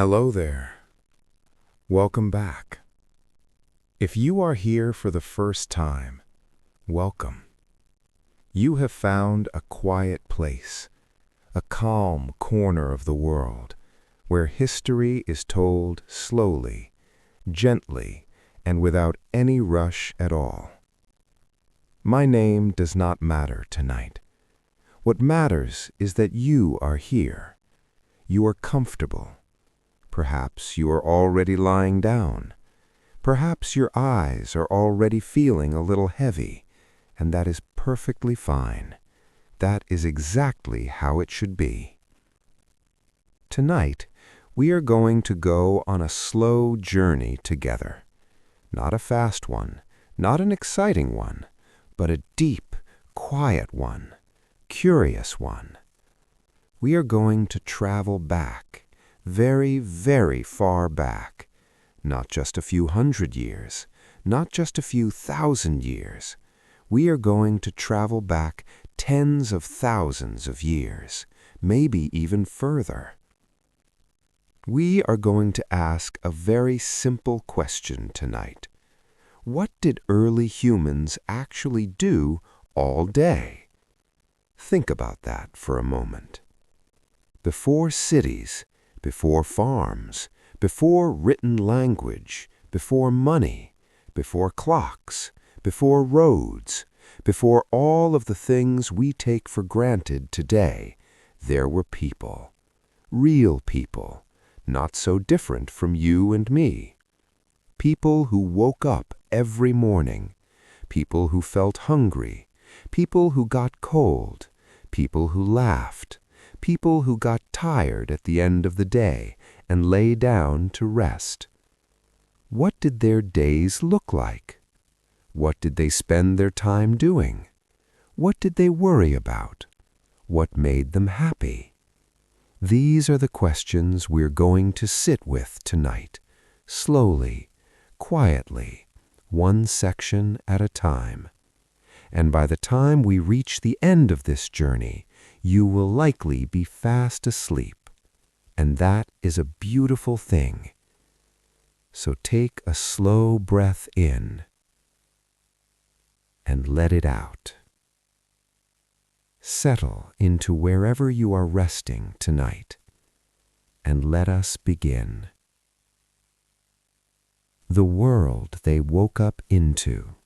Hello there. Welcome back. If you are here for the first time, welcome. You have found a quiet place, a calm corner of the world, where history is told slowly, gently, and without any rush at all. My name does not matter tonight. What matters is that you are here. You are comfortable. Perhaps you are already lying down. Perhaps your eyes are already feeling a little heavy, and that is perfectly fine. That is exactly how it should be. Tonight, we are going to go on a slow journey together. Not a fast one, not an exciting one, but a deep, quiet one, curious one. We are going to travel back, very, very far back. Not just a few hundred years, not just a few thousand years. We are going to travel back tens of thousands of years, maybe even further. We are going to ask a very simple question tonight. What did early humans actually do all day? Think about that for a moment. Before cities, before farms, before written language, before money, before clocks, before roads, before all of the things we take for granted today, there were people, real people, not so different from you and me. People who woke up every morning, people who felt hungry, people who got cold, people who laughed, people who got tired at the end of the day and lay down to rest. What did their days look like? What did they spend their time doing? What did they worry about? What made them happy? These are the questions we're going to sit with tonight, slowly, quietly, one section at a time. And by the time we reach the end of this journey, you will likely be fast asleep. And that is a beautiful thing. So take a slow breath in and let it out. Settle into wherever you are resting tonight, and let us begin. The world they woke up into.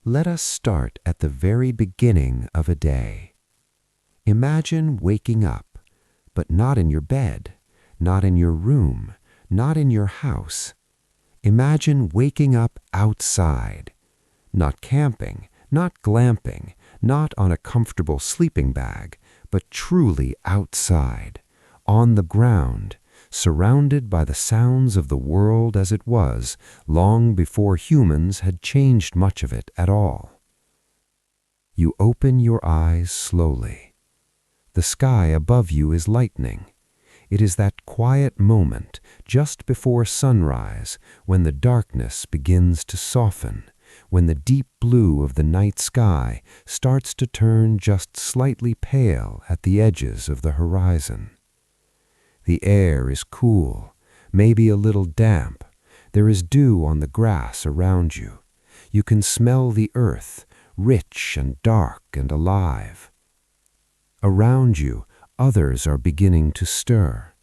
Let us start at the very beginning of a day. Imagine waking up, but not in your bed, not in your room, not in your house. Imagine waking up outside, not camping, not glamping, not on a comfortable sleeping bag, but truly outside, on the ground, surrounded by the sounds of the world as it was long before humans had changed much of it at all. You open your eyes slowly. The sky above you is lightening. It is that quiet moment just before sunrise when the darkness begins to soften, when the deep blue of the night sky starts to turn just slightly pale at the edges of the horizon. The air is cool, maybe a little damp. There is dew on the grass around you. You can smell the earth, rich and dark and alive. Around you, others are beginning to stir.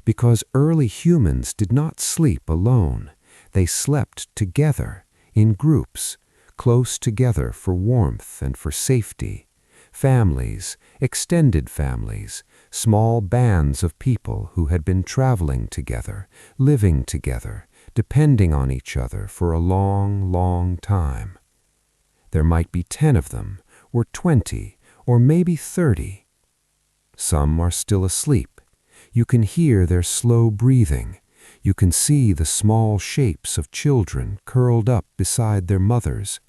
Because early humans did not sleep alone. They slept together, in groups, close together for warmth and for safety. Families, extended families, small bands of people who had been traveling together, living together, depending on each other for a long, long time. There might be 10 of them, or 20, or maybe 30. Some are still asleep. You can hear their slow breathing. You can see the small shapes of children curled up beside their mothers.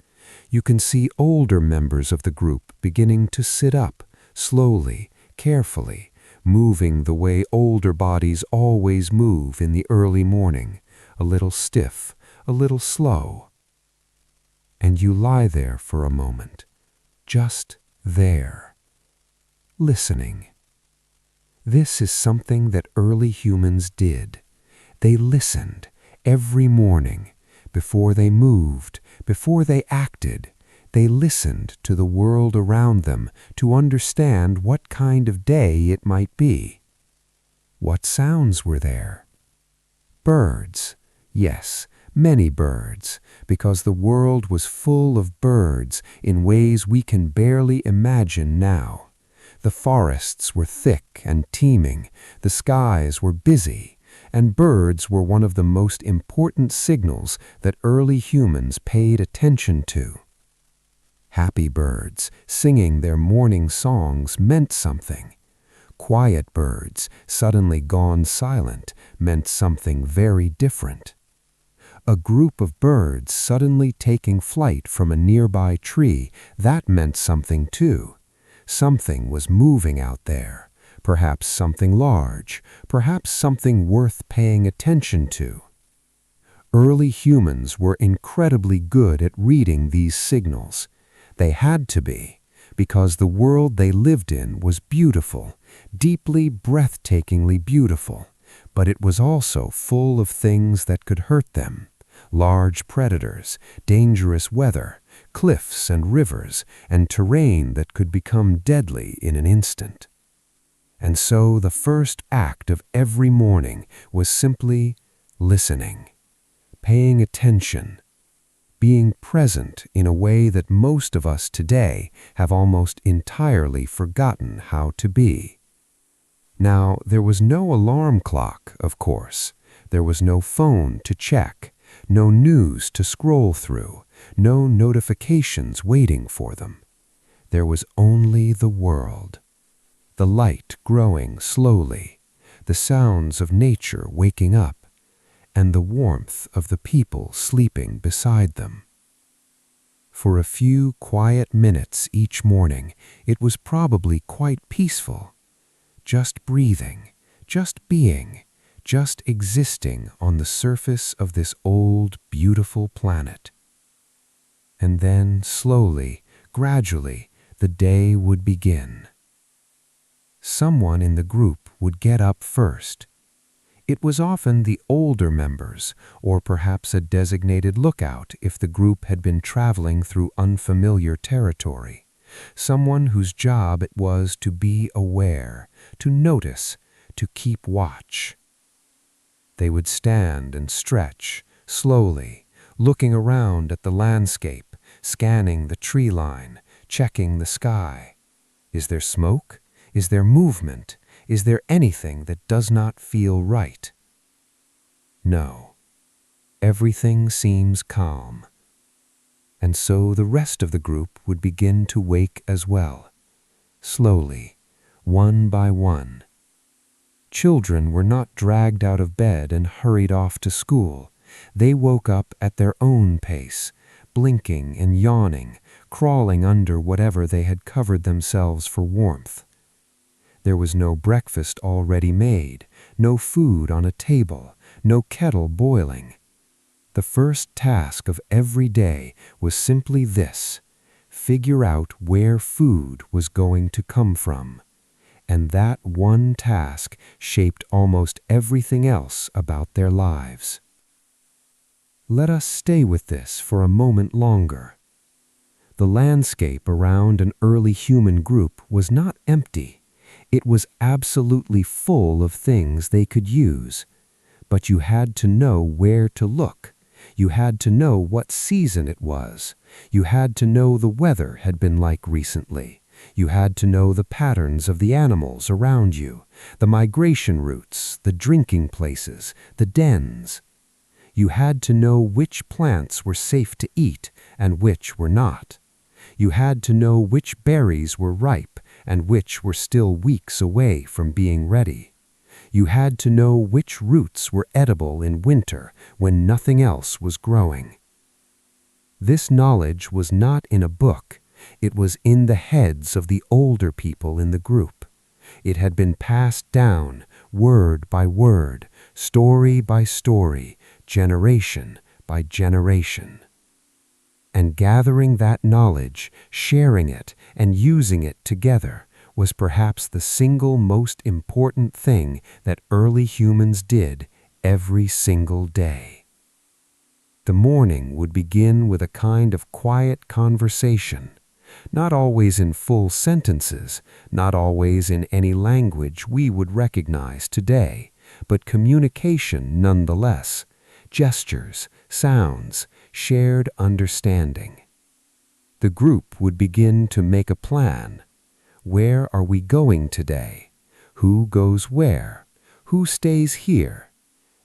You can see older members of the group beginning to sit up, slowly, carefully, moving the way older bodies always move in the early morning, a little stiff, a little slow. And you lie there for a moment, just there, listening. This is something that early humans did. They listened every morning. Before they moved, before they acted, they listened to the world around them to understand what kind of day it might be. What sounds were there? Birds. Yes, many birds, because the world was full of birds in ways we can barely imagine now. The forests were thick and teeming, the skies were busy, and birds were one of the most important signals that early humans paid attention to. Happy birds singing their morning songs meant something. Quiet birds suddenly gone silent meant something very different. A group of birds suddenly taking flight from a nearby tree, that meant something too. Something was moving out there, perhaps something large, perhaps something worth paying attention to. Early humans were incredibly good at reading these signals. They had to be, because the world they lived in was beautiful, deeply, breathtakingly beautiful, but it was also full of things that could hurt them. Large predators, dangerous weather, cliffs and rivers, and terrain that could become deadly in an instant. And so the first act of every morning was simply listening, paying attention, being present in a way that most of us today have almost entirely forgotten how to be. Now, there was no alarm clock, of course. There was no phone to check, no news to scroll through, no notifications waiting for them. There was only the world. The light growing slowly, the sounds of nature waking up, and the warmth of the people sleeping beside them. For a few quiet minutes each morning, it was probably quite peaceful. Just breathing, just being, just existing on the surface of this old, beautiful planet. And then, slowly, gradually, the day would begin. Someone in the group would get up first. It was often the older members, or perhaps a designated lookout if the group had been traveling through unfamiliar territory. Someone whose job it was to be aware, to notice, to keep watch. They would stand and stretch, slowly, looking around at the landscape, scanning the tree line, checking the sky. Is there smoke? Is there movement? Is there anything that does not feel right? No. Everything seems calm. And so the rest of the group would begin to wake as well, slowly, one by one. Children were not dragged out of bed and hurried off to school. They woke up at their own pace, blinking and yawning, crawling under whatever they had covered themselves for warmth. There was no breakfast already made, no food on a table, no kettle boiling. The first task of every day was simply this: figure out where food was going to come from. And that one task shaped almost everything else about their lives. Let us stay with this for a moment longer. The landscape around an early human group was not empty. It was absolutely full of things they could use. But you had to know where to look. You had to know what season it was. You had to know the weather had been like recently. You had to know the patterns of the animals around you, the migration routes, the drinking places, the dens. You had to know which plants were safe to eat and which were not. You had to know which berries were ripe and which were still weeks away from being ready. You had to know which roots were edible in winter when nothing else was growing. This knowledge was not in a book. It was in the heads of the older people in the group. It had been passed down, word by word, story by story, generation by generation. And gathering that knowledge, sharing it, and using it together was perhaps the single most important thing that early humans did every single day. The morning would begin with a kind of quiet conversation, not always in full sentences, not always in any language we would recognize today, but communication nonetheless, gestures, sounds, shared understanding. The group would begin to make a plan. Where are we going today? Who goes where? Who stays here?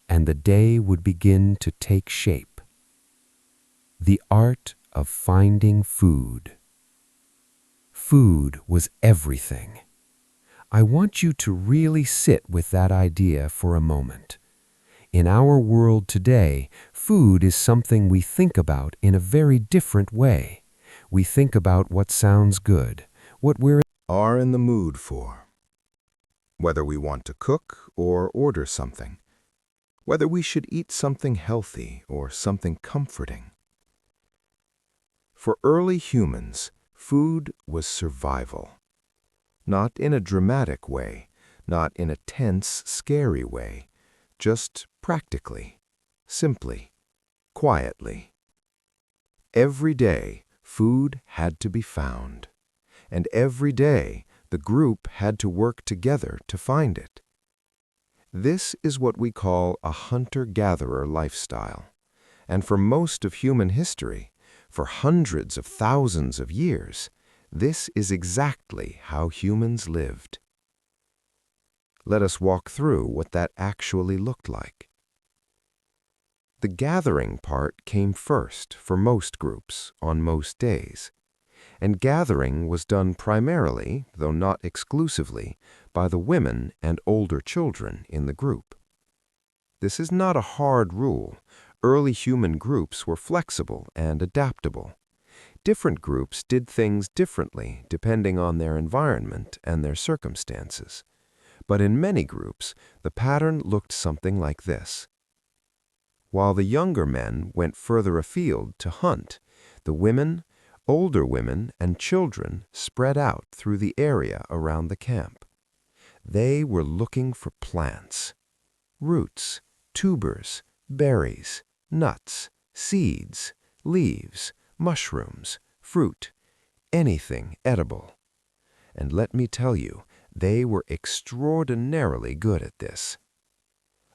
And the day would begin to take shape. The art of finding food. Food was everything. I want you to really sit with that idea for a moment. In our world today, food is something we think about in a very different way. We think about what sounds good, what we're in the mood for. Whether we want to cook or order something. Whether we should eat something healthy or something comforting. For early humans, food was survival. Not in a dramatic way, not in a tense, scary way, just practically, simply, quietly. Every day, food had to be found, and every day the group had to work together to find it. This is what we call a hunter-gatherer lifestyle, and for most of human history, for hundreds of thousands of years, this is exactly how humans lived. Let us walk through what that actually looked like. The gathering part came first for most groups on most days, and gathering was done primarily, though not exclusively, by the women and older children in the group. This is not a hard rule. Early human groups were flexible and adaptable. Different groups did things differently depending on their environment and their circumstances. But in many groups, the pattern looked something like this. While the younger men went further afield to hunt, the women, older women, and children spread out through the area around the camp. They were looking for plants, roots, tubers, berries, nuts, seeds, leaves, mushrooms, fruit, anything edible. And let me tell you, they were extraordinarily good at this.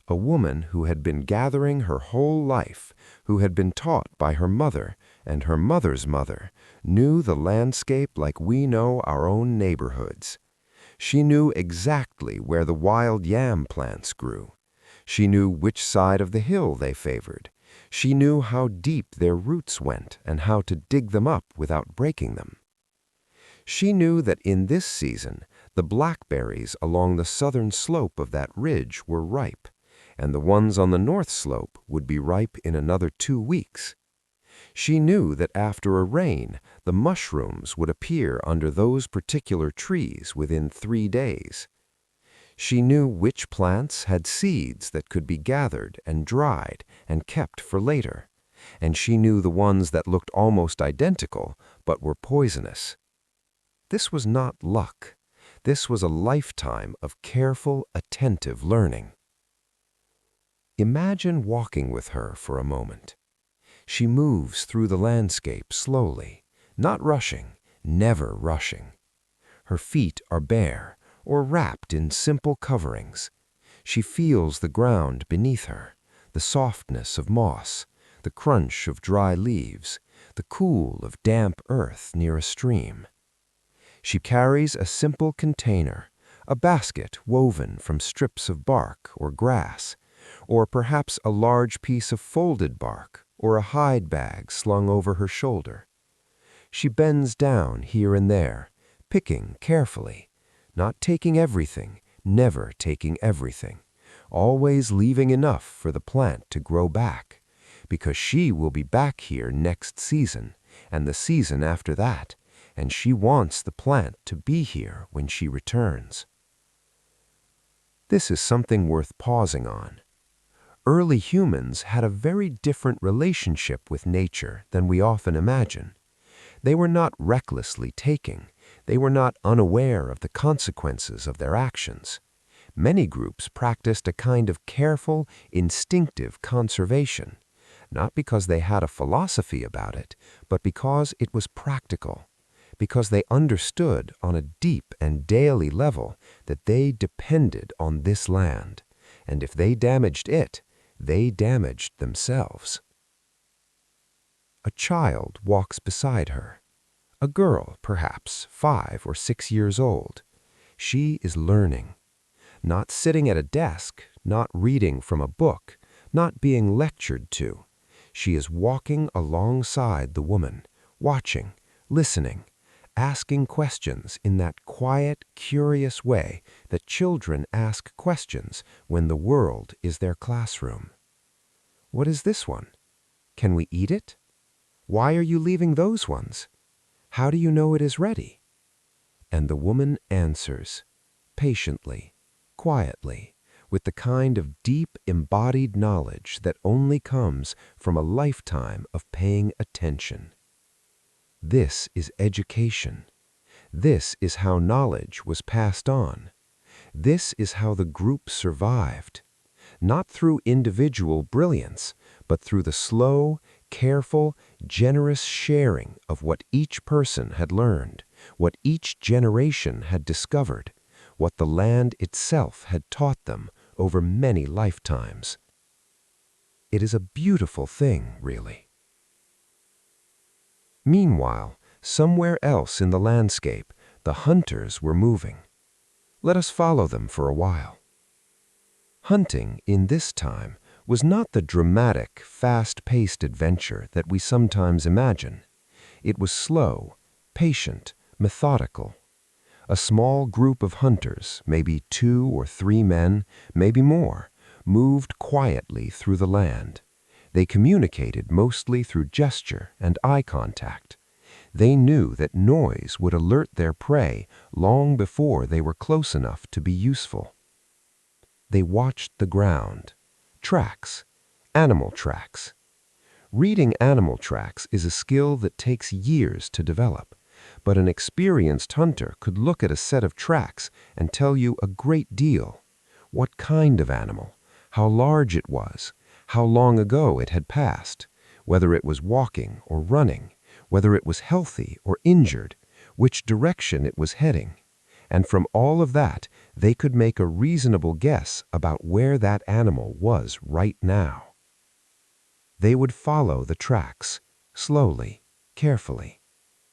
A woman who had been gathering her whole life, who had been taught by her mother and her mother's mother, knew the landscape like we know our own neighborhoods. She knew exactly where the wild yam plants grew. She knew which side of the hill they favored. She knew how deep their roots went and how to dig them up without breaking them. She knew that in this season, the blackberries along the southern slope of that ridge were ripe, and the ones on the north slope would be ripe in another 2 weeks. She knew that after a rain, the mushrooms would appear under those particular trees within 3 days. She knew which plants had seeds that could be gathered and dried and kept for later, and she knew the ones that looked almost identical but were poisonous. This was not luck. This was a lifetime of careful, attentive learning. Imagine walking with her for a moment. She moves through the landscape slowly, not rushing, never rushing. Her feet are bare or wrapped in simple coverings. She feels the ground beneath her, the softness of moss, the crunch of dry leaves, the cool of damp earth near a stream. She carries a simple container, a basket woven from strips of bark or grass, or perhaps a large piece of folded bark or a hide bag slung over her shoulder. She bends down here and there, picking carefully, not taking everything, never taking everything, always leaving enough for the plant to grow back, because she will be back here next season and the season after that, and she wants the plant to be here when she returns. This is something worth pausing on. Early humans had a very different relationship with nature than we often imagine. They were not recklessly taking. They were not unaware of the consequences of their actions. Many groups practiced a kind of careful, instinctive conservation, not because they had a philosophy about it, but because it was practical, because they understood on a deep and daily level that they depended on this land, and if they damaged it, they damaged themselves. A child walks beside her. A girl, perhaps 5 or 6 years old. She is learning. Not sitting at a desk, not reading from a book, not being lectured to. She is walking alongside the woman, watching, listening, asking questions in that quiet, curious way that children ask questions when the world is their classroom. What is this one? Can we eat it? Why are you leaving those ones? How do you know it is ready? And the woman answers, patiently, quietly, with the kind of deep embodied knowledge that only comes from a lifetime of paying attention. This is education. This is how knowledge was passed on. This is how the group survived, not through individual brilliance, but through the slow, careful, generous sharing of what each person had learned, what each generation had discovered, what the land itself had taught them over many lifetimes. It is a beautiful thing, really. Meanwhile, somewhere else in the landscape, the hunters were moving. Let us follow them for a while. Hunting in this time was not the dramatic, fast-paced adventure that we sometimes imagine. It was slow, patient, methodical. A small group of hunters, maybe 2 or 3 men, maybe more, moved quietly through the land. They communicated mostly through gesture and eye contact. They knew that noise would alert their prey long before they were close enough to be useful. They watched the ground. Tracks. Animal tracks. Reading animal tracks is a skill that takes years to develop, but an experienced hunter could look at a set of tracks and tell you a great deal. What kind of animal, how large it was, how long ago it had passed, whether it was walking or running, whether it was healthy or injured, which direction it was heading. And from all of that, they could make a reasonable guess about where that animal was right now. They would follow the tracks, slowly, carefully,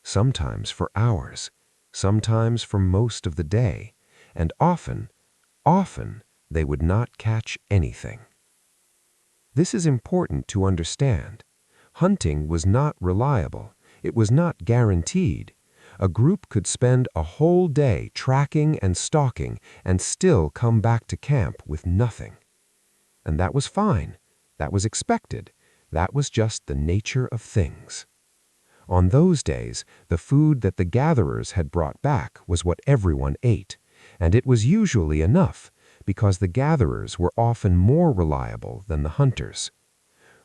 sometimes for hours, sometimes for most of the day, and often they would not catch anything. This is important to understand. Hunting was not reliable. It was not guaranteed. A group could spend a whole day tracking and stalking and still come back to camp with nothing. And that was fine. That was expected. That was just the nature of things. On those days, the food that the gatherers had brought back was what everyone ate, and it was usually enough because the gatherers were often more reliable than the hunters.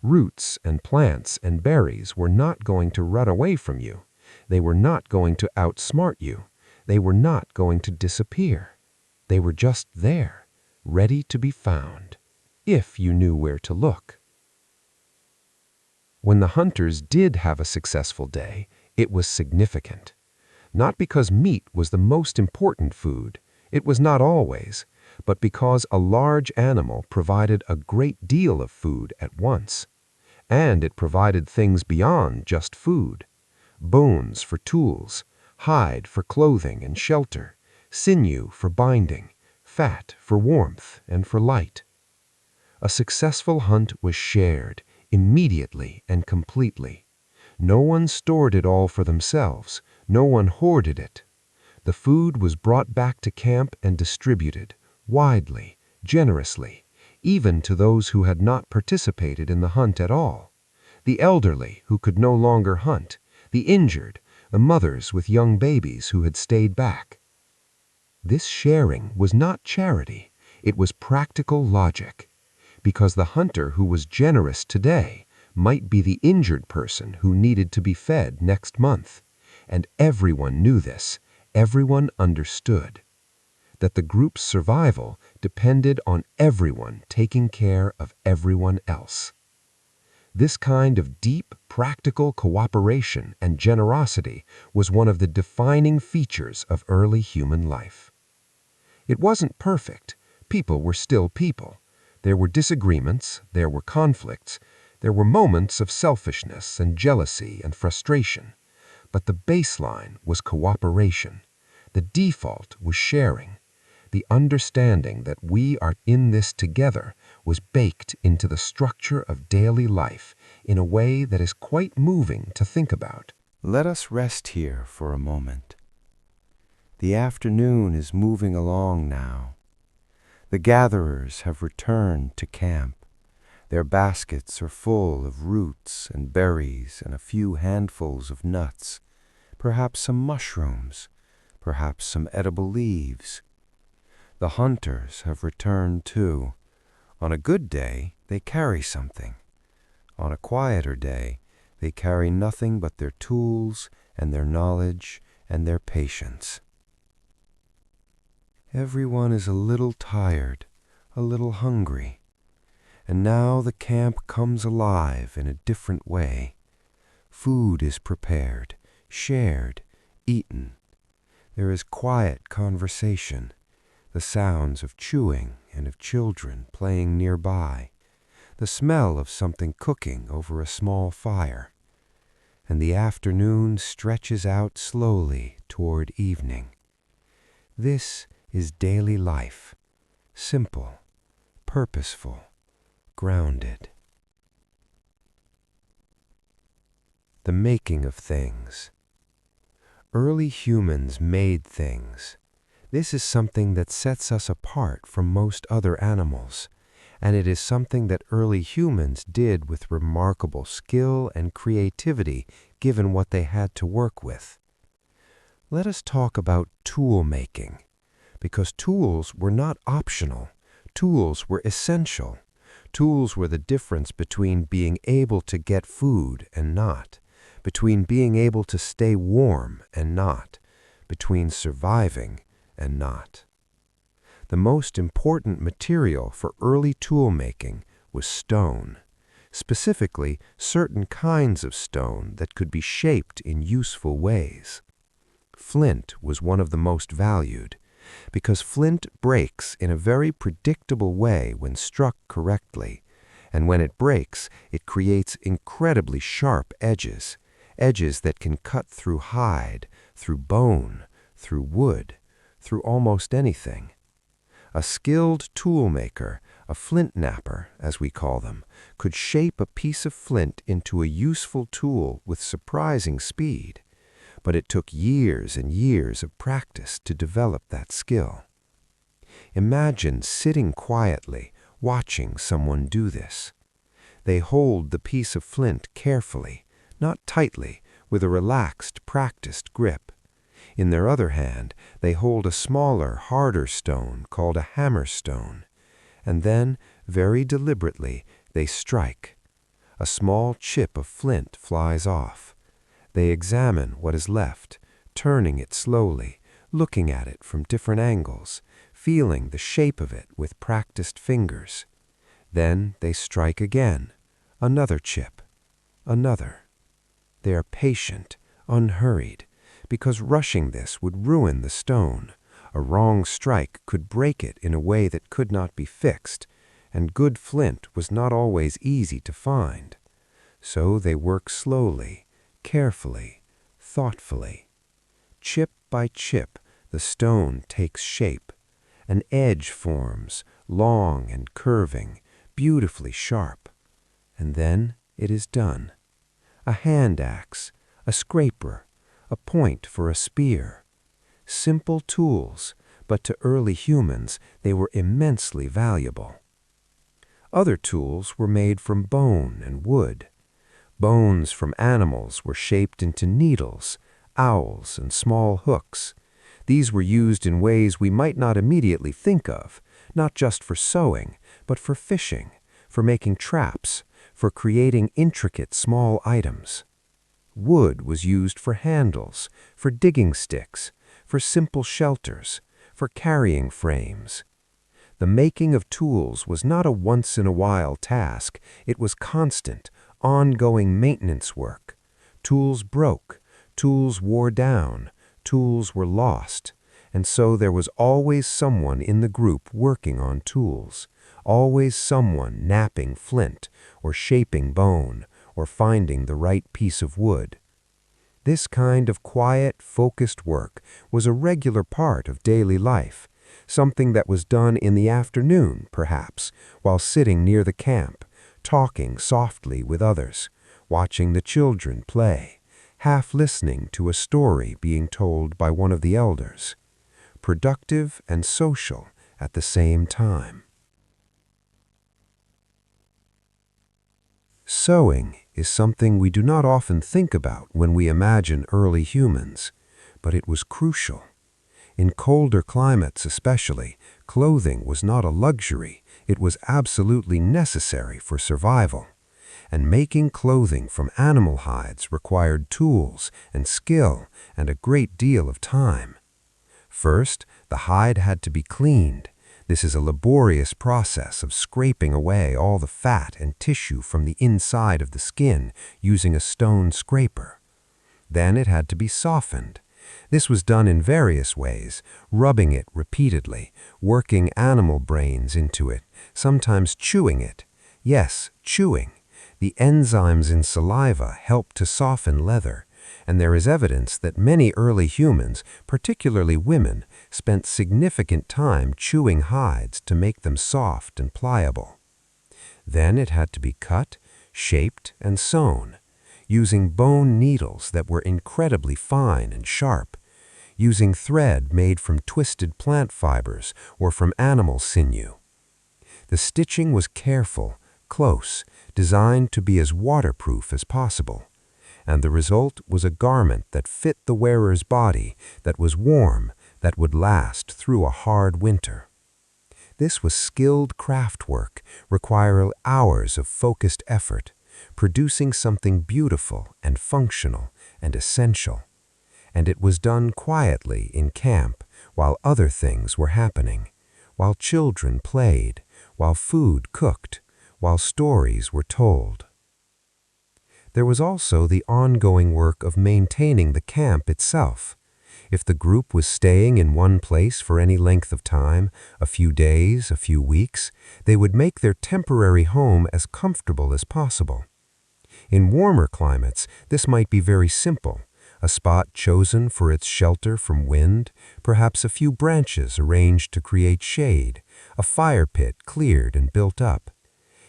Roots and plants and berries were not going to run away from you. They were not going to outsmart you. They were not going to disappear. They were just there, ready to be found, if you knew where to look. When the hunters did have a successful day, it was significant. Not because meat was the most important food, it was not always, but because a large animal provided a great deal of food at once. And it provided things beyond just food. Bones for tools, hide for clothing and shelter, sinew for binding, fat for warmth and for light. A successful hunt was shared immediately and completely. No one stored it all for themselves. No one hoarded it. The food was brought back to camp and distributed, widely, generously, even to those who had not participated in the hunt at all. The elderly who could no longer hunt, the injured, the mothers with young babies who had stayed back. This sharing was not charity, it was practical logic, because the hunter who was generous today might be the injured person who needed to be fed next month. And everyone knew this. everyone understood that the group's survival depended on everyone taking care of everyone else. This kind of deep, practical cooperation and generosity was one of the defining features of early human life. It wasn't perfect. People were still people. There were disagreements, there were conflicts, there were moments of selfishness and jealousy and frustration. But the baseline was cooperation. The default was sharing. The understanding that we are in this together was baked into the structure of daily life in a way that is quite moving to think about. Let us rest here for a moment. The afternoon is moving along now. The gatherers have returned to camp. Their baskets are full of roots and berries and a few handfuls of nuts, perhaps some mushrooms, perhaps some edible leaves. The hunters have returned too. On a good day, they carry something. On a quieter day, they carry nothing but their tools and their knowledge and their patience. Everyone is a little tired, a little hungry, and now the camp comes alive in a different way. Food is prepared, shared, eaten. There is quiet conversation, the sounds of chewing and of children playing nearby, the smell of something cooking over a small fire, and the afternoon stretches out slowly toward evening. This is daily life, simple, purposeful, grounded. The making of things. Early humans made things. This is something that sets us apart from most other animals, and it is something that early humans did with remarkable skill and creativity given what they had to work with. Let us talk about tool making, because tools were not optional. Tools were essential. Tools were the difference between being able to get food and not, between being able to stay warm and not, between surviving and not. The most important material for early tool making was stone, specifically certain kinds of stone that could be shaped in useful ways. Flint was one of the most valued, because flint breaks in a very predictable way when struck correctly, and when it breaks, it creates incredibly sharp edges, edges that can cut through hide, through bone, through wood, through almost anything. A skilled tool maker, a flint knapper, as we call them, could shape a piece of flint into a useful tool with surprising speed, but it took years and years of practice to develop that skill. Imagine sitting quietly, watching someone do this. They hold the piece of flint carefully, not tightly, with a relaxed, practiced grip. In their other hand, they hold a smaller, harder stone called a hammerstone, and then, very deliberately, they strike. A small chip of flint flies off. They examine what is left, turning it slowly, looking at it from different angles, feeling the shape of it with practiced fingers. Then they strike again, another chip, another. They are patient, unhurried, because rushing this would ruin the stone. A wrong strike could break it in a way that could not be fixed, and good flint was not always easy to find. So they work slowly, carefully, thoughtfully. Chip by chip, the stone takes shape. An edge forms, long and curving, beautifully sharp. And then it is done. A hand axe, a scraper, a point for a spear. Simple tools, but to early humans they were immensely valuable. Other tools were made from bone and wood. Bones from animals were shaped into needles, owls, and small hooks. These were used in ways we might not immediately think of, not just for sewing, but for fishing, for making traps, for creating intricate small items. Wood was used for handles, for digging sticks, for simple shelters, for carrying frames. The making of tools was not a once-in-a-while task. It was constant, ongoing maintenance work. Tools broke, tools wore down, tools were lost, and so there was always someone in the group working on tools, always someone knapping flint, or shaping bone, or finding the right piece of wood. This kind of quiet, focused work was a regular part of daily life, something that was done in the afternoon, perhaps, while sitting near the camp, talking softly with others, watching the children play, half listening to a story being told by one of the elders. Productive and social at the same time. Sewing is something we do not often think about when we imagine early humans, but it was crucial. In colder climates especially, clothing was not a luxury, it was absolutely necessary for survival. And making clothing from animal hides required tools and skill and a great deal of time. First, the hide had to be cleaned. This is a laborious process of scraping away all the fat and tissue from the inside of the skin using a stone scraper. Then it had to be softened. This was done in various ways, rubbing it repeatedly, working animal brains into it, sometimes chewing it. Yes, chewing. The enzymes in saliva help to soften leather, and there is evidence that many early humans, particularly women, spent significant time chewing hides to make them soft and pliable. Then it had to be cut, shaped, and sewn, using bone needles that were incredibly fine and sharp, using thread made from twisted plant fibers or from animal sinew. The stitching was careful, close, designed to be as waterproof as possible, and the result was a garment that fit the wearer's body, that was warm, that would last through a hard winter. This was skilled craft work, requiring hours of focused effort, producing something beautiful and functional and essential. And it was done quietly in camp while other things were happening, while children played, while food cooked, while stories were told. There was also the ongoing work of maintaining the camp itself. If the group was staying in one place for any length of time, a few days, a few weeks, they would make their temporary home as comfortable as possible. In warmer climates, this might be very simple. A spot chosen for its shelter from wind, perhaps a few branches arranged to create shade, a fire pit cleared and built up.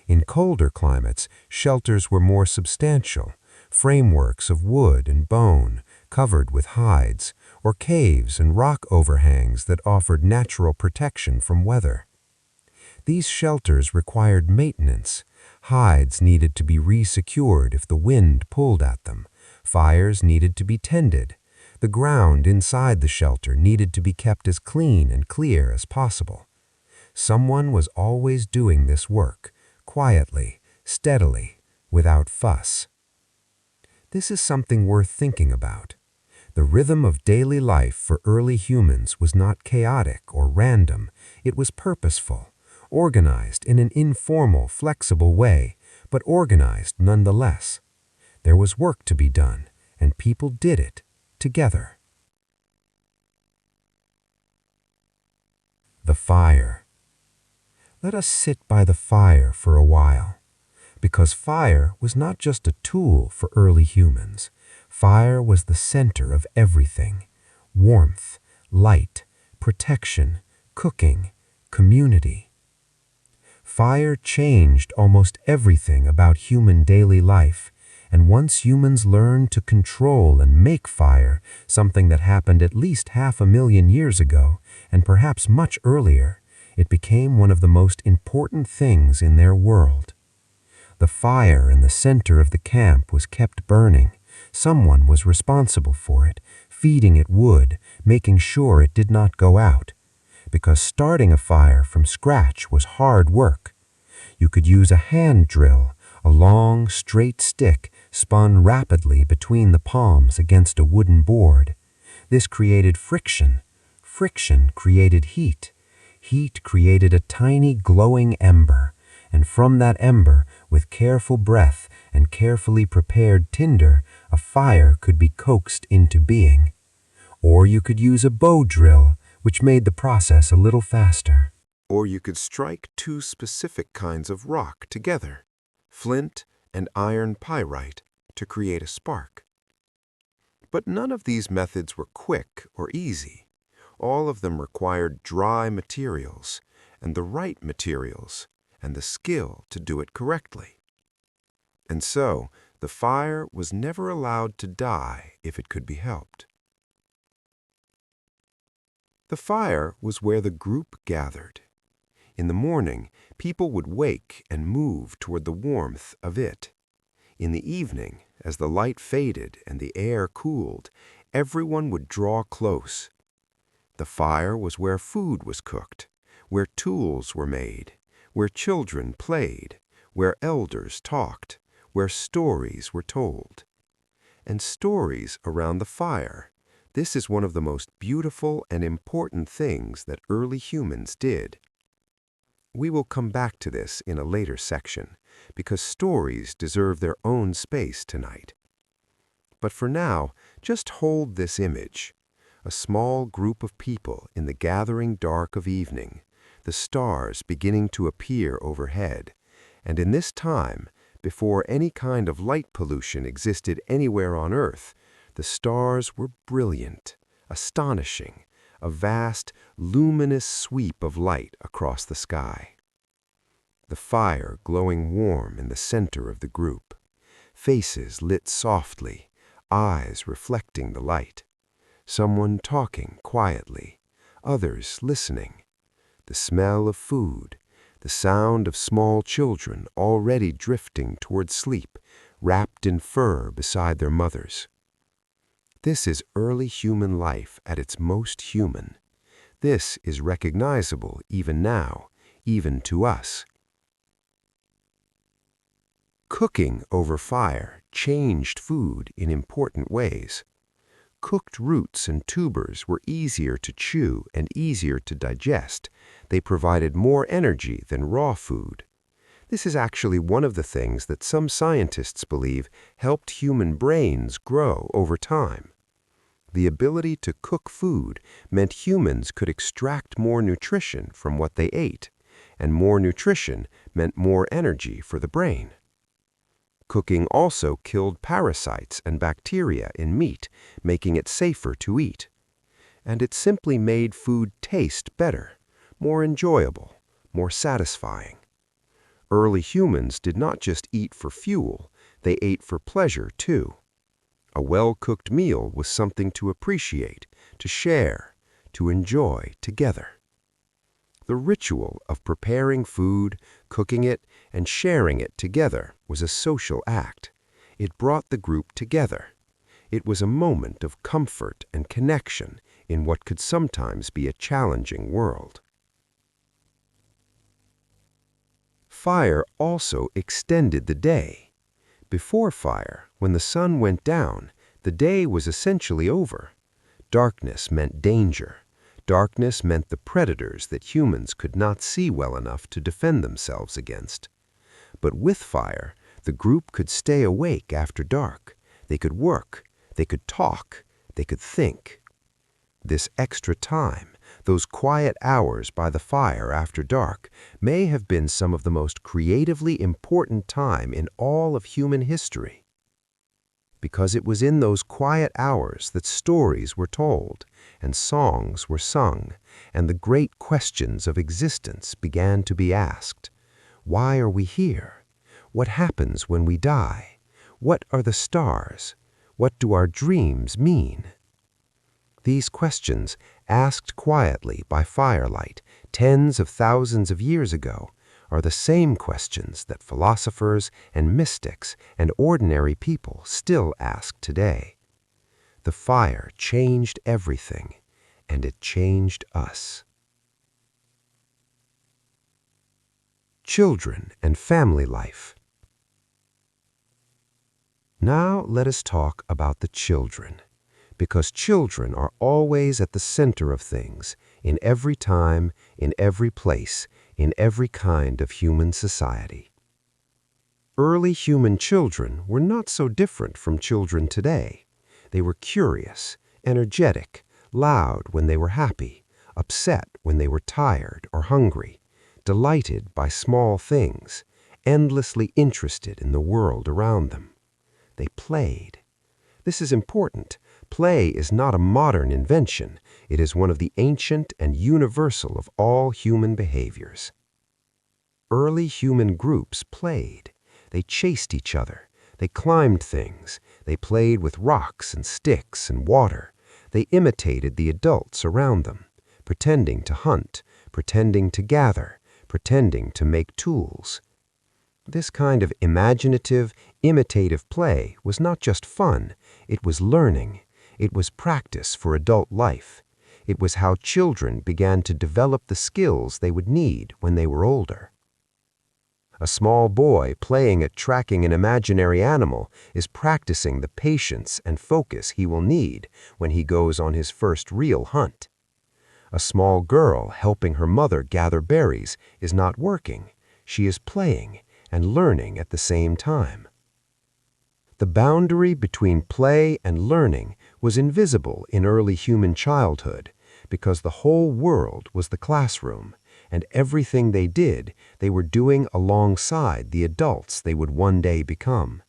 In colder climates, shelters were more substantial, frameworks of wood and bone, covered with hides, or caves and rock overhangs that offered natural protection from weather. These shelters required maintenance. Hides needed to be re-secured if the wind pulled at them. Fires needed to be tended. The ground inside the shelter needed to be kept as clean and clear as possible. Someone was always doing this work, quietly, steadily, without fuss. This is something worth thinking about. The rhythm of daily life for early humans was not chaotic or random. It was purposeful, organized in an informal, flexible way, but organized nonetheless. There was work to be done, and people did it together. The fire. Let us sit by the fire for a while, because fire was not just a tool for early humans. Fire was the center of everything: warmth, light, protection, cooking, community. Fire changed almost everything about human daily life, and once humans learned to control and make fire, something that happened at least 500,000 years ago, and perhaps much earlier, it became one of the most important things in their world. The fire in the center of the camp was kept burning. Someone was responsible for it, feeding it wood, making sure it did not go out. Because starting a fire from scratch was hard work. You could use a hand drill, a long, straight stick spun rapidly between the palms against a wooden board. This created friction. Friction created heat. Heat created a tiny glowing ember, and from that ember, with careful breath and carefully prepared tinder, a fire could be coaxed into being. Or you could use a bow drill, which made the process a little faster. Or you could strike two specific kinds of rock together, flint and iron pyrite, to create a spark. But none of these methods were quick or easy. All of them required dry materials, and the right materials, and the skill to do it correctly. And so, the fire was never allowed to die if it could be helped. The fire was where the group gathered. In the morning, people would wake and move toward the warmth of it. In the evening, as the light faded and the air cooled, everyone would draw close. The fire was where food was cooked, where tools were made, where children played, where elders talked, where stories were told. And stories around the fire. This is one of the most beautiful and important things that early humans did. We will come back to this in a later section, because stories deserve their own space tonight. But for now, just hold this image. A small group of people in the gathering dark of evening, the stars beginning to appear overhead, and in this time, before any kind of light pollution existed anywhere on Earth, the stars were brilliant, astonishing, a vast, luminous sweep of light across the sky. The fire glowing warm in the center of the group, faces lit softly, eyes reflecting the light, someone talking quietly, others listening, the smell of food, the sound of small children already drifting toward sleep, wrapped in fur beside their mothers. This is early human life at its most human. This is recognizable even now, even to us. Cooking over fire changed food in important ways. Cooked roots and tubers were easier to chew and easier to digest. They provided more energy than raw food. This is actually one of the things that some scientists believe helped human brains grow over time. The ability to cook food meant humans could extract more nutrition from what they ate, and more nutrition meant more energy for the brain. Cooking also killed parasites and bacteria in meat, making it safer to eat. And it simply made food taste better, more enjoyable, more satisfying. Early humans did not just eat for fuel, they ate for pleasure too. A well-cooked meal was something to appreciate, to share, to enjoy together. The ritual of preparing food, cooking it, and sharing it together was a social act. It brought the group together. It was a moment of comfort and connection in what could sometimes be a challenging world. Fire also extended the day. Before fire, when the sun went down, the day was essentially over. Darkness meant danger. Darkness meant the predators that humans could not see well enough to defend themselves against. But with fire, the group could stay awake after dark. They could work, they could talk, they could think. This extra time, those quiet hours by the fire after dark, may have been some of the most creatively important time in all of human history. Because it was in those quiet hours that stories were told, and songs were sung, and the great questions of existence began to be asked. Why are we here? What happens when we die? What are the stars? What do our dreams mean? These questions, asked quietly by firelight tens of thousands of years ago, are the same questions that philosophers and mystics and ordinary people still ask today. The fire changed everything, and it changed us. Children and family life. Now let us talk about the children. because children are always at the center of things, in every time, in every place, in every kind of human society. Early human children were not so different from children today. They were curious, energetic, loud when they were happy, upset when they were tired or hungry, delighted by small things, endlessly interested in the world around them. They played. This is important. Play is not a modern invention. It is one of the ancient and universal of all human behaviors. Early human groups played. They chased each other. They climbed things. They played with rocks and sticks and water. They imitated the adults around them, pretending to hunt, pretending to gather, pretending to make tools. This kind of imaginative, imitative play was not just fun. It was learning. It was practice for adult life. It was how children began to develop the skills they would need when they were older. A small boy playing at tracking an imaginary animal is practicing the patience and focus he will need when he goes on his first real hunt. A small girl helping her mother gather berries is not working. She is playing and learning at the same time. The boundary between play and learning was invisible in early human childhood because the whole world was the classroom, and everything they did, they were doing alongside the adults they would one day become.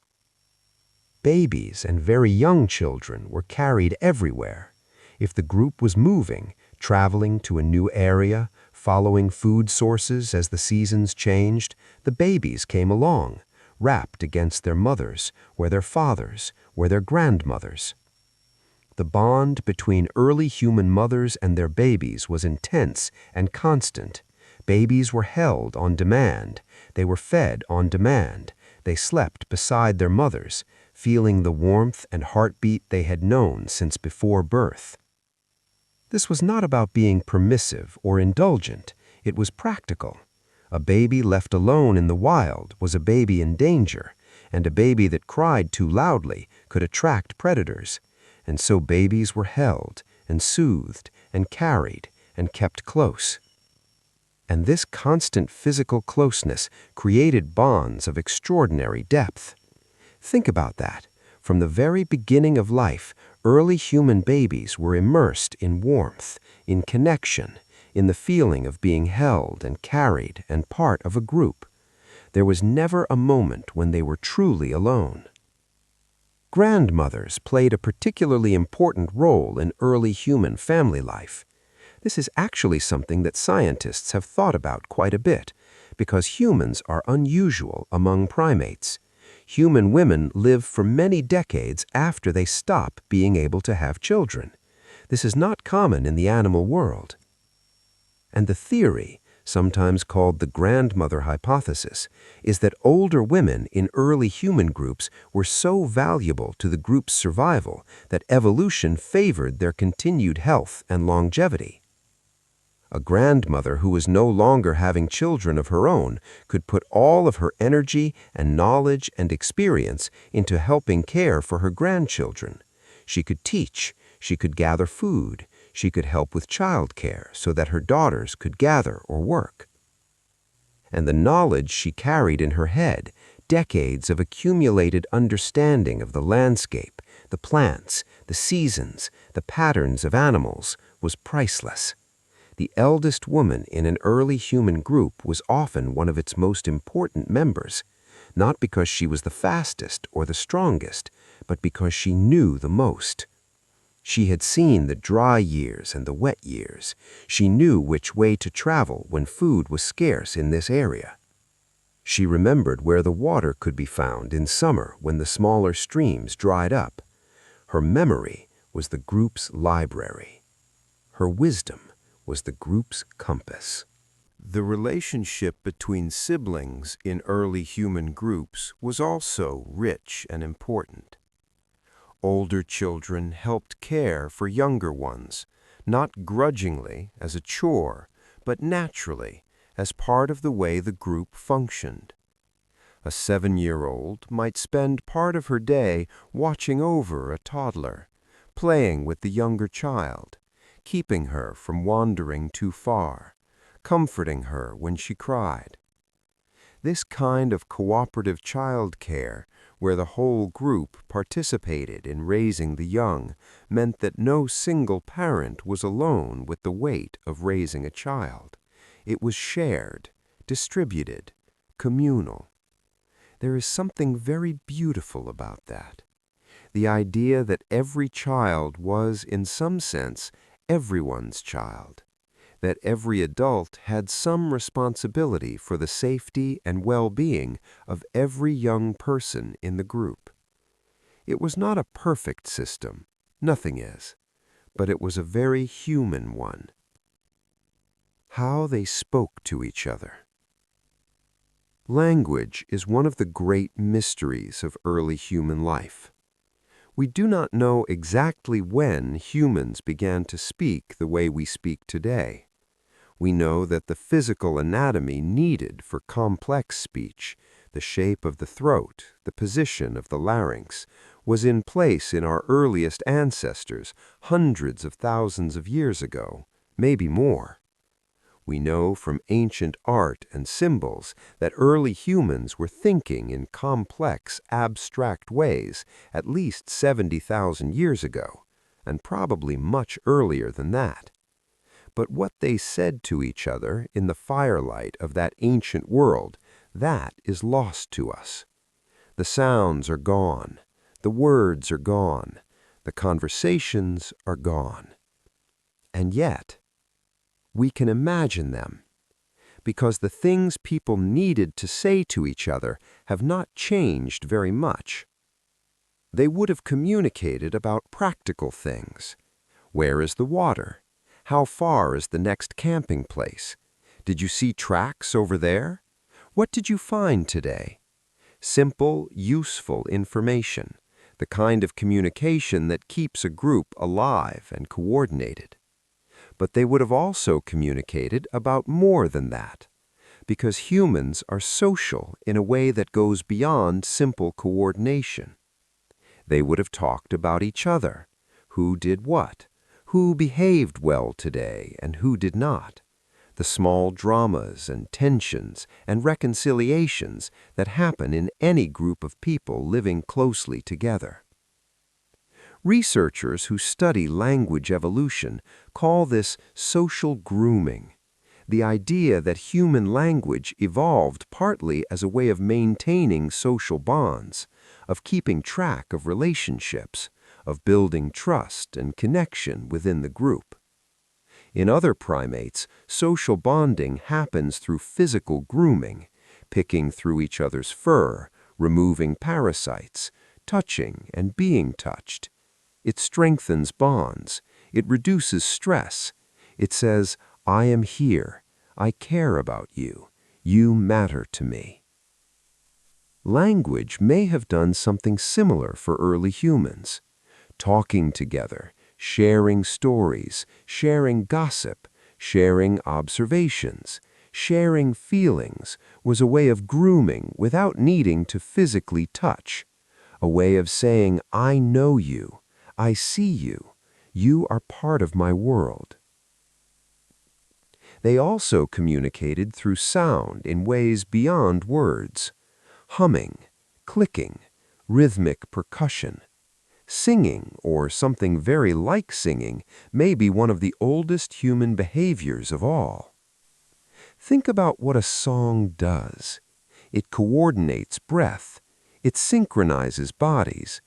Babies and very young children were carried everywhere. If the group was moving, traveling to a new area, following food sources as the seasons changed, the babies came along, wrapped against their mothers, or their fathers, or their grandmothers. The bond between early human mothers and their babies was intense and constant. Babies were held on demand. They were fed on demand. They slept beside their mothers, feeling the warmth and heartbeat they had known since before birth. This was not about being permissive or indulgent. It was practical. A baby left alone in the wild was a baby in danger, and a baby that cried too loudly could attract predators. And so babies were held and soothed and carried and kept close. And this constant physical closeness created bonds of extraordinary depth. Think about that. From the very beginning of life, early human babies were immersed in warmth, in connection, in the feeling of being held and carried and part of a group. There was never a moment when they were truly alone. Grandmothers played a particularly important role in early human family life. This is actually something that scientists have thought about quite a bit, because humans are unusual among primates. Human women live for many decades after they stop being able to have children. This is not common in the animal world. And the theory, sometimes called the grandmother hypothesis, is that older women in early human groups were so valuable to the group's survival that evolution favored their continued health and longevity. A grandmother who was no longer having children of her own could put all of her energy and knowledge and experience into helping care for her grandchildren. She could teach, she could gather food, she could help with childcare so that her daughters could gather or work. And the knowledge she carried in her head, decades of accumulated understanding of the landscape, the plants, the seasons, the patterns of animals, was priceless. The eldest woman in an early human group was often one of its most important members, not because she was the fastest or the strongest, but because she knew the most. She had seen the dry years and the wet years. She knew which way to travel when food was scarce in this area. She remembered where the water could be found in summer when the smaller streams dried up. Her memory was the group's library. Her wisdom was the group's compass. The relationship between siblings in early human groups was also rich and important. Older children helped care for younger ones, not grudgingly as a chore, but naturally as part of the way the group functioned. A 7-year-old might spend part of her day watching over a toddler, playing with the younger child, keeping her from wandering too far, comforting her when she cried. This kind of cooperative child care, where the whole group participated in raising the young, meant that no single parent was alone with the weight of raising a child. It was shared, distributed, communal. There is something very beautiful about that. The idea that every child was, in some sense, everyone's child, that every adult had some responsibility for the safety and well-being of every young person in the group. It was not a perfect system, nothing is, but it was a very human one. How they spoke to each other. Language is one of the great mysteries of early human life. We do not know exactly when humans began to speak the way we speak today. We know that the physical anatomy needed for complex speech, the shape of the throat, the position of the larynx, was in place in our earliest ancestors hundreds of thousands of years ago, maybe more. We know from ancient art and symbols that early humans were thinking in complex, abstract ways at least 70,000 years ago, and probably much earlier than that. But what they said to each other in the firelight of that ancient world, that is lost to us. The sounds are gone, the words are gone, the conversations are gone. And yet, we can imagine them, because the things people needed to say to each other have not changed very much. They would have communicated about practical things. Where is the water? How far is the next camping place? Did you see tracks over there? What did you find today? Simple, useful information, the kind of communication that keeps a group alive and coordinated. But they would have also communicated about more than that, because humans are social in a way that goes beyond simple coordination. They would have talked about each other, who did what, who behaved well today and who did not, the small dramas and tensions and reconciliations that happen in any group of people living closely together. Researchers who study language evolution call this social grooming, the idea that human language evolved partly as a way of maintaining social bonds, of keeping track of relationships, of building trust and connection within the group. In other primates, social bonding happens through physical grooming, picking through each other's fur, removing parasites, touching and being touched. It strengthens bonds. It reduces stress. It says, I am here. I care about you. You matter to me. Language may have done something similar for early humans. Talking together, sharing stories, sharing gossip, sharing observations, sharing feelings was a way of grooming without needing to physically touch, a way of saying, I know you. I see you. You are part of my world. They also communicated through sound in ways beyond words. Humming, clicking, rhythmic percussion. Singing, or something very like singing, may be one of the oldest human behaviors of all. Think about what a song does. It coordinates breath. It synchronizes bodies.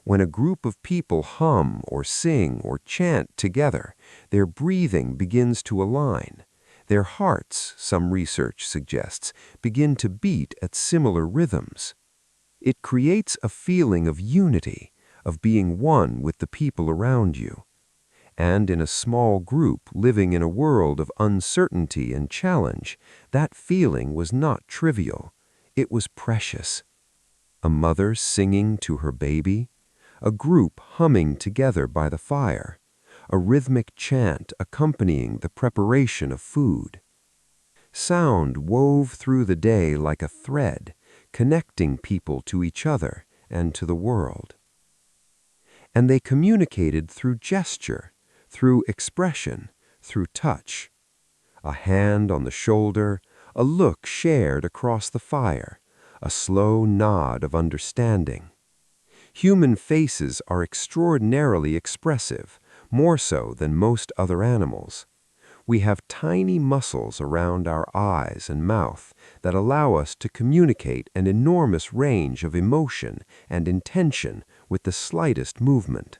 When a group of people hum or sing or chant together, their breathing begins to align. Their hearts, some research suggests, begin to beat at similar rhythms. It creates a feeling of unity, of being one with the people around you. And in a small group living in a world of uncertainty and challenge, that feeling was not trivial. It was precious. A mother singing to her baby, a group humming together by the fire, a rhythmic chant accompanying the preparation of food. Sound wove through the day like a thread, connecting people to each other and to the world. And they communicated through gesture, through expression, through touch. A hand on the shoulder, a look shared across the fire, a slow nod of understanding. Human faces are extraordinarily expressive, more so than most other animals. We have tiny muscles around our eyes and mouth that allow us to communicate an enormous range of emotion and intention with the slightest movement.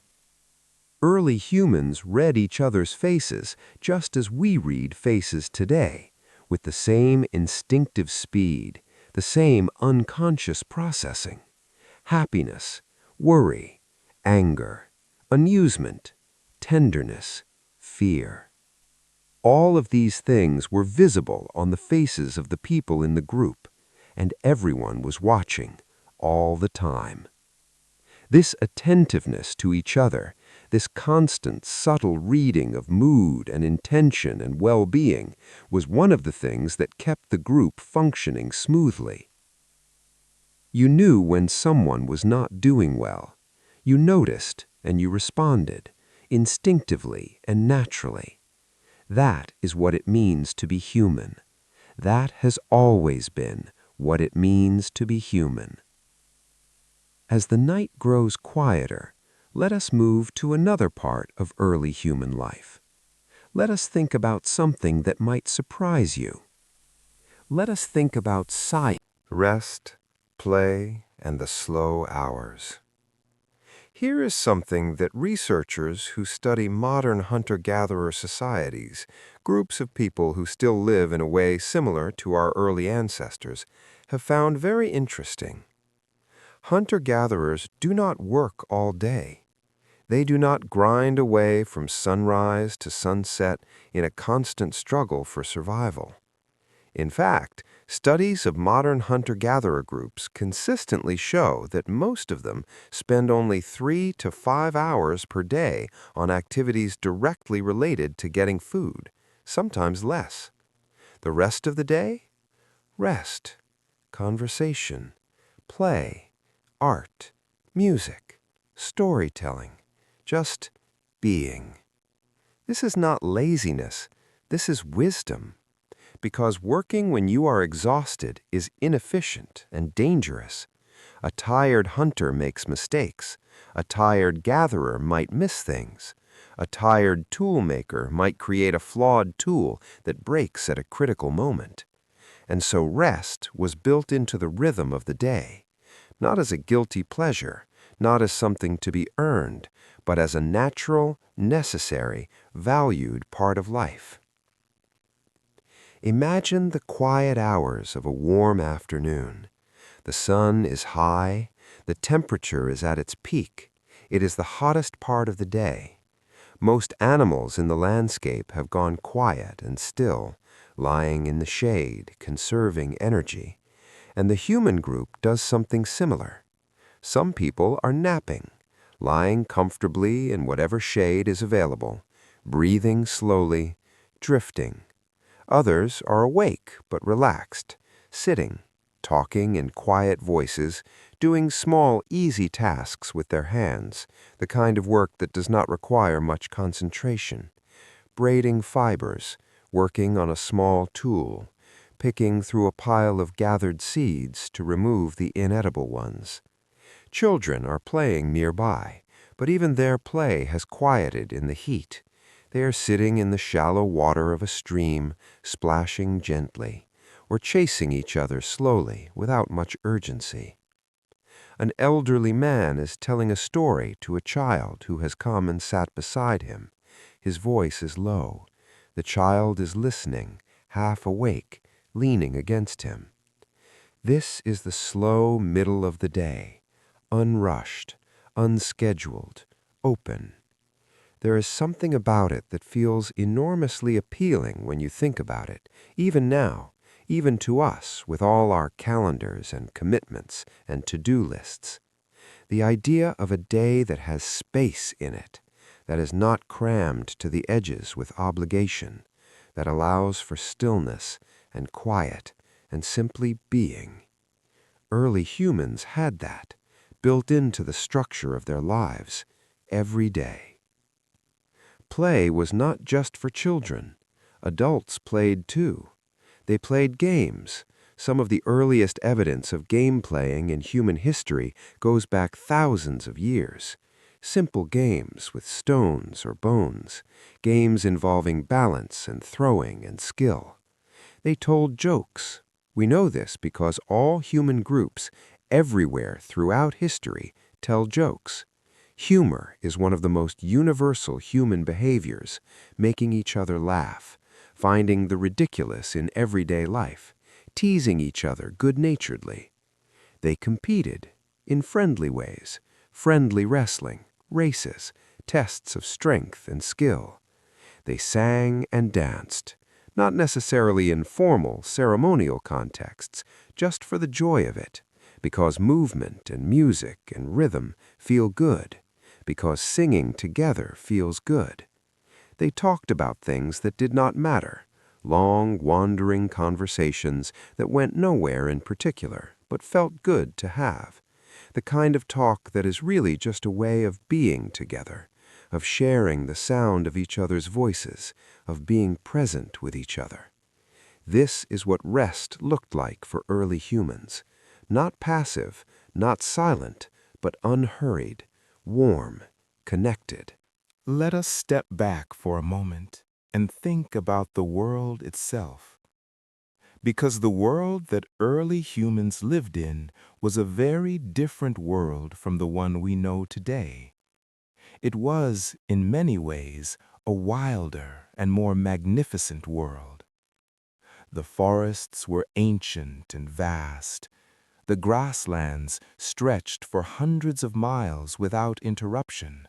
Early humans read each other's faces just as we read faces today, with the same instinctive speed, the same unconscious processing. Happiness, worry, anger, amusement, tenderness, fear. All of these things were visible on the faces of the people in the group, and everyone was watching, all the time. This attentiveness to each other, this constant, subtle reading of mood and intention and well-being, was one of the things that kept the group functioning smoothly. You knew when someone was not doing well. You noticed and you responded, instinctively and naturally. That is what it means to be human. That has always been what it means to be human. As the night grows quieter, let us move to another part of early human life. Let us think about something that might surprise you. Let us think about silence, rest, play, and the slow hours. Here is something that researchers who study modern hunter-gatherer societies, groups of people who still live in a way similar to our early ancestors, have found very interesting. Hunter-gatherers do not work all day. They do not grind away from sunrise to sunset in a constant struggle for survival. In fact, studies of modern hunter-gatherer groups consistently show that most of them spend only 3 to 5 hours per day on activities directly related to getting food, sometimes less. The rest of the day? Rest, conversation, play, art, music, storytelling, just being. This is not laziness, this is wisdom. Because working when you are exhausted is inefficient and dangerous. A tired hunter makes mistakes. A tired gatherer might miss things. A tired tool maker might create a flawed tool that breaks at a critical moment. And so rest was built into the rhythm of the day, not as a guilty pleasure, not as something to be earned, but as a natural, necessary, valued part of life. Imagine the quiet hours of a warm afternoon. The sun is high, the temperature is at its peak. It is the hottest part of the day. Most animals in the landscape have gone quiet and still, lying in the shade, conserving energy. And the human group does something similar. Some people are napping, lying comfortably in whatever shade is available, breathing slowly, drifting. Others are awake but relaxed, sitting, talking in quiet voices, doing small, easy tasks with their hands, the kind of work that does not require much concentration. Braiding fibers, working on a small tool, picking through a pile of gathered seeds to remove the inedible ones. Children are playing nearby, but even their play has quieted in the heat. They are sitting in the shallow water of a stream, splashing gently, or chasing each other slowly without much urgency. An elderly man is telling a story to a child who has come and sat beside him. His voice is low. The child is listening, half awake, leaning against him. This is the slow middle of the day, unrushed, unscheduled, open. There is something about it that feels enormously appealing when you think about it, even now, even to us with all our calendars and commitments and to-do lists. The idea of a day that has space in it, that is not crammed to the edges with obligation, that allows for stillness and quiet and simply being. Early humans had that, built into the structure of their lives. every day. Play was not just for children. Adults played too. They played games. Some of the earliest evidence of game playing in human history goes back thousands of years. Simple games with stones or bones, games involving balance and throwing and skill. They told jokes. We know this because all human groups, everywhere throughout history, tell jokes. Humor is one of the most universal human behaviors, making each other laugh, finding the ridiculous in everyday life, teasing each other good-naturedly. They competed in friendly ways, friendly wrestling, races, tests of strength and skill. They sang and danced, not necessarily in formal, ceremonial contexts, just for the joy of it, because movement and music and rhythm feel good, because singing together feels good. They talked about things that did not matter, long, wandering conversations that went nowhere in particular, but felt good to have. The kind of talk that is really just a way of being together, of sharing the sound of each other's voices, of being present with each other. This is what rest looked like for early humans. Not passive, not silent, but unhurried, warm, connected. Let us step back for a moment and think about the world itself. Because the world that early humans lived in was a very different world from the one we know today. It was, in many ways, a wilder and more magnificent world. The forests were ancient and vast. The grasslands stretched for hundreds of miles without interruption.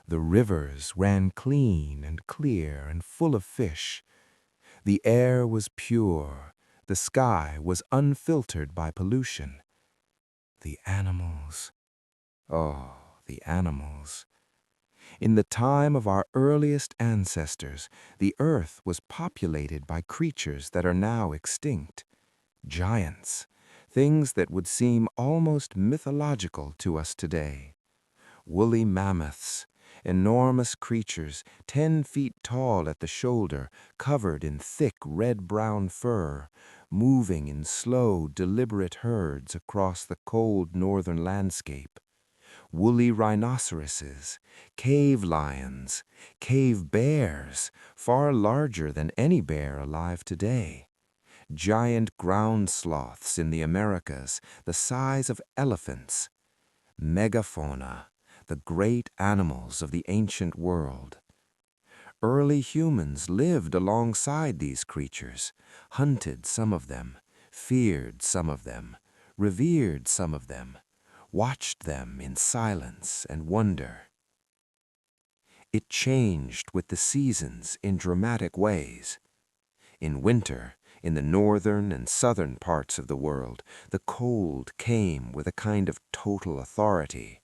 The rivers ran clean and clear and full of fish. The air was pure. The sky was unfiltered by pollution. The animals. Oh, the animals. In the time of our earliest ancestors, the earth was populated by creatures that are now extinct. Giants, things that would seem almost mythological to us today. Woolly mammoths, enormous creatures 10 feet tall at the shoulder, covered in thick red-brown fur, moving in slow, deliberate herds across the cold northern landscape. Woolly rhinoceroses, cave lions, cave bears, far larger than any bear alive today. Giant ground sloths in the Americas, the size of elephants. Megafauna, the great animals of the ancient world. Early humans lived alongside these creatures, hunted some of them, feared some of them, revered some of them, watched them in silence and wonder. It changed with the seasons in dramatic ways. In winter, in the northern and southern parts of the world, the cold came with a kind of total authority.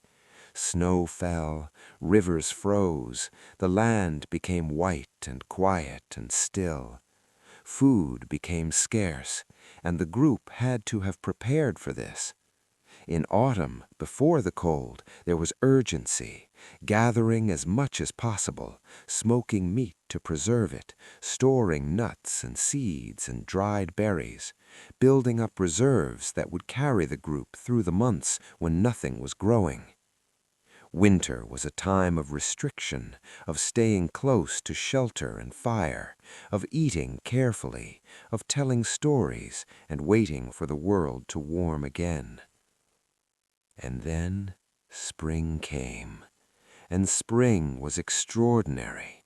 Snow fell, rivers froze, the land became white and quiet and still. Food became scarce, and the group had to have prepared for this. In autumn, before the cold, there was urgency, gathering as much as possible, smoking meat to preserve it, storing nuts and seeds and dried berries, building up reserves that would carry the group through the months when nothing was growing. Winter was a time of restriction, of staying close to shelter and fire, of eating carefully, of telling stories and waiting for the world to warm again. And then spring came, and spring was extraordinary.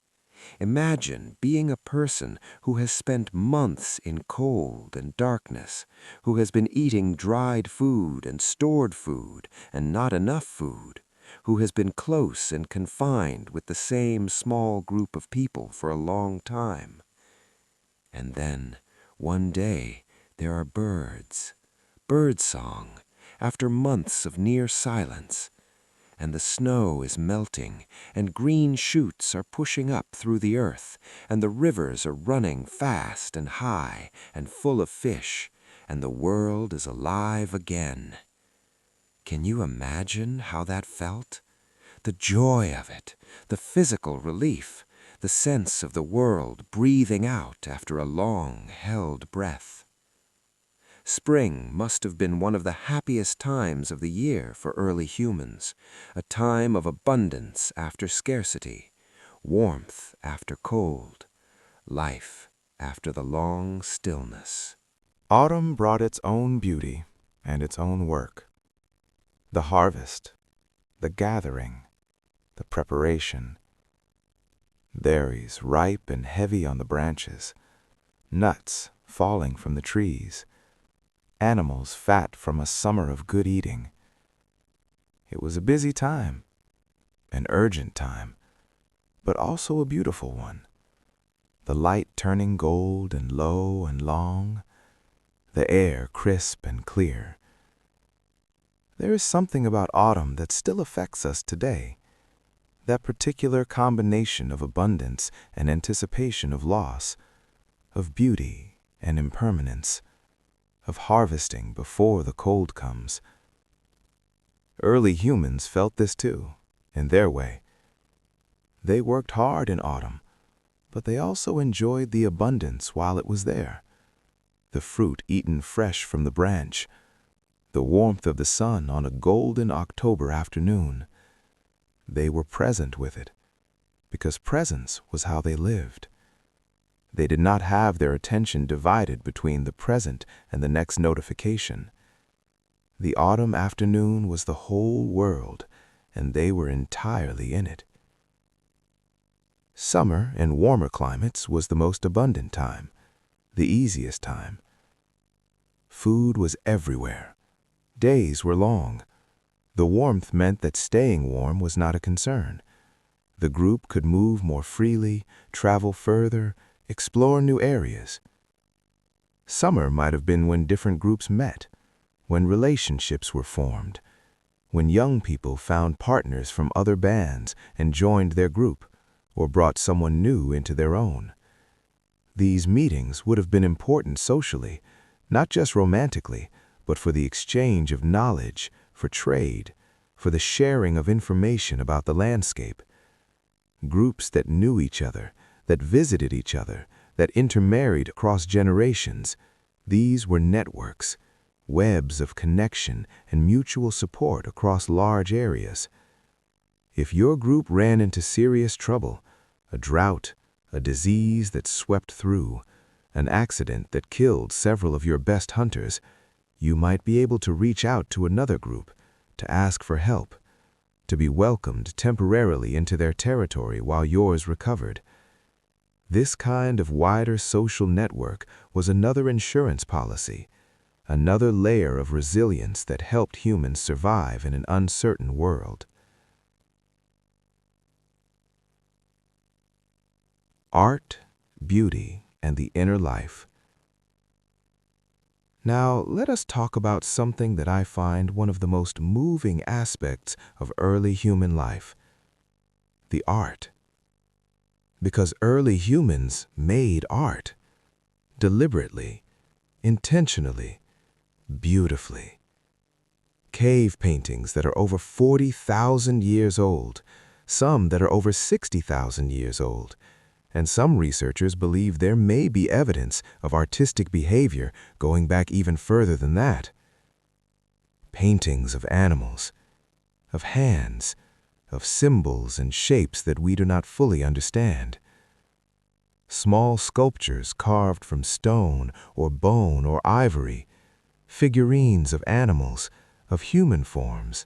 Imagine being a person who has spent months in cold and darkness, who has been eating dried food and stored food and not enough food, who has been close and confined with the same small group of people for a long time. And then, one day, there are birds, birdsong, after months of near silence, and the snow is melting, and green shoots are pushing up through the earth, and the rivers are running fast and high and full of fish, and the world is alive again. Can you imagine how that felt? The joy of it, the physical relief, the sense of the world breathing out after a long held breath. Spring must have been one of the happiest times of the year for early humans, a time of abundance after scarcity, warmth after cold, life after the long stillness. Autumn brought its own beauty and its own work. The harvest, the gathering, the preparation. Berries ripe and heavy on the branches, nuts falling from the trees, animals fat from a summer of good eating. It was a busy time, an urgent time, but also a beautiful one. The light turning gold and low and long, the air crisp and clear. There is something about autumn that still affects us today. That particular combination of abundance and anticipation of loss, of beauty and impermanence, of harvesting before the cold comes. Early humans felt this too, in their way. They worked hard in autumn, but they also enjoyed the abundance while it was there. The fruit eaten fresh from the branch, the warmth of the sun on a golden October afternoon. They were present with it, because presence was how they lived. They did not have their attention divided between the present and the next notification. The autumn afternoon was the whole world, and they were entirely in it. Summer in warmer climates was the most abundant time, the easiest time. Food was everywhere. Days were long. The warmth meant that staying warm was not a concern. The group could move more freely, travel further, explore new areas. Summer might have been when different groups met, when relationships were formed, when young people found partners from other bands and joined their group, or brought someone new into their own. These meetings would have been important socially, not just romantically, but for the exchange of knowledge, for trade, for the sharing of information about the landscape. Groups that knew each other, that visited each other, that intermarried across generations, these were networks, webs of connection and mutual support across large areas. If your group ran into serious trouble, a drought, a disease that swept through, an accident that killed several of your best hunters, you might be able to reach out to another group, to ask for help, to be welcomed temporarily into their territory while yours recovered. This kind of wider social network was another insurance policy, another layer of resilience that helped humans survive in an uncertain world. Art, beauty, and the inner life. Now, let us talk about something that I find one of the most moving aspects of early human life: the art. Because early humans made art, deliberately, intentionally, beautifully. Cave paintings that are over 40,000 years old, some that are over 60,000 years old, and some researchers believe there may be evidence of artistic behavior going back even further than that. Paintings of animals, of hands, of symbols and shapes that we do not fully understand. Small sculptures carved from stone or bone or ivory, figurines of animals, of human forms,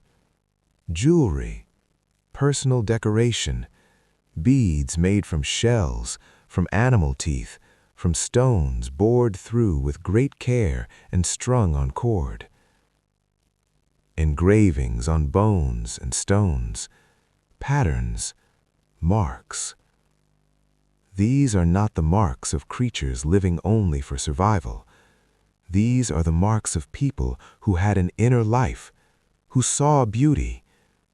jewelry, personal decoration, beads made from shells, from animal teeth, from stones bored through with great care and strung on cord. Engravings on bones and stones, patterns, marks. These are not the marks of creatures living only for survival. These are the marks of people who had an inner life, who saw beauty,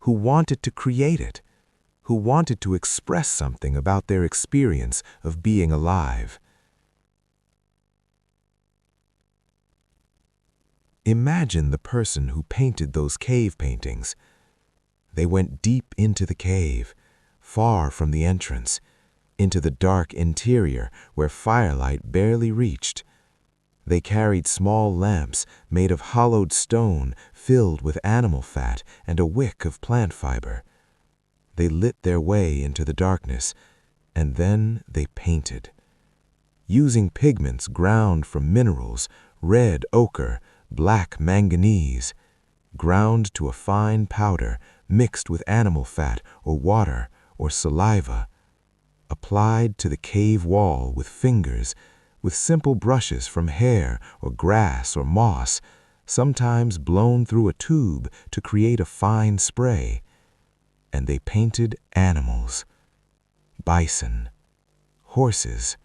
who wanted to create it, who wanted to express something about their experience of being alive. Imagine the person who painted those cave paintings. They went deep into the cave, far from the entrance, into the dark interior where firelight barely reached. They carried small lamps made of hollowed stone filled with animal fat and a wick of plant fiber. They lit their way into the darkness, and then they painted. Using pigments ground from minerals, red ochre, black manganese, ground to a fine powder mixed with animal fat or water or saliva, applied to the cave wall with fingers, with simple brushes from hair or grass or moss, sometimes blown through a tube to create a fine spray. And they painted animals: bison, horses,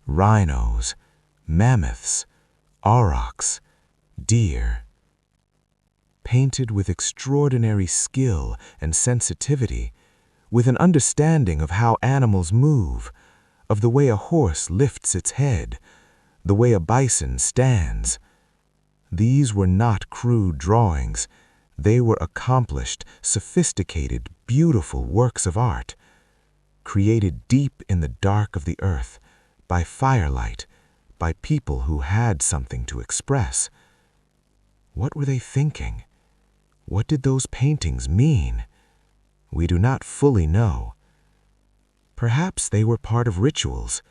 rhinos, mammoths, aurochs, deer. Painted with extraordinary skill and sensitivity, with an understanding of how animals move, of the way a horse lifts its head, the way a bison stands. These were not crude drawings. They were accomplished, sophisticated, beautiful works of art, created deep in the dark of the earth, by firelight, by people who had something to express. What were they thinking? What did those paintings mean? We do not fully know. Perhaps they were part of rituals.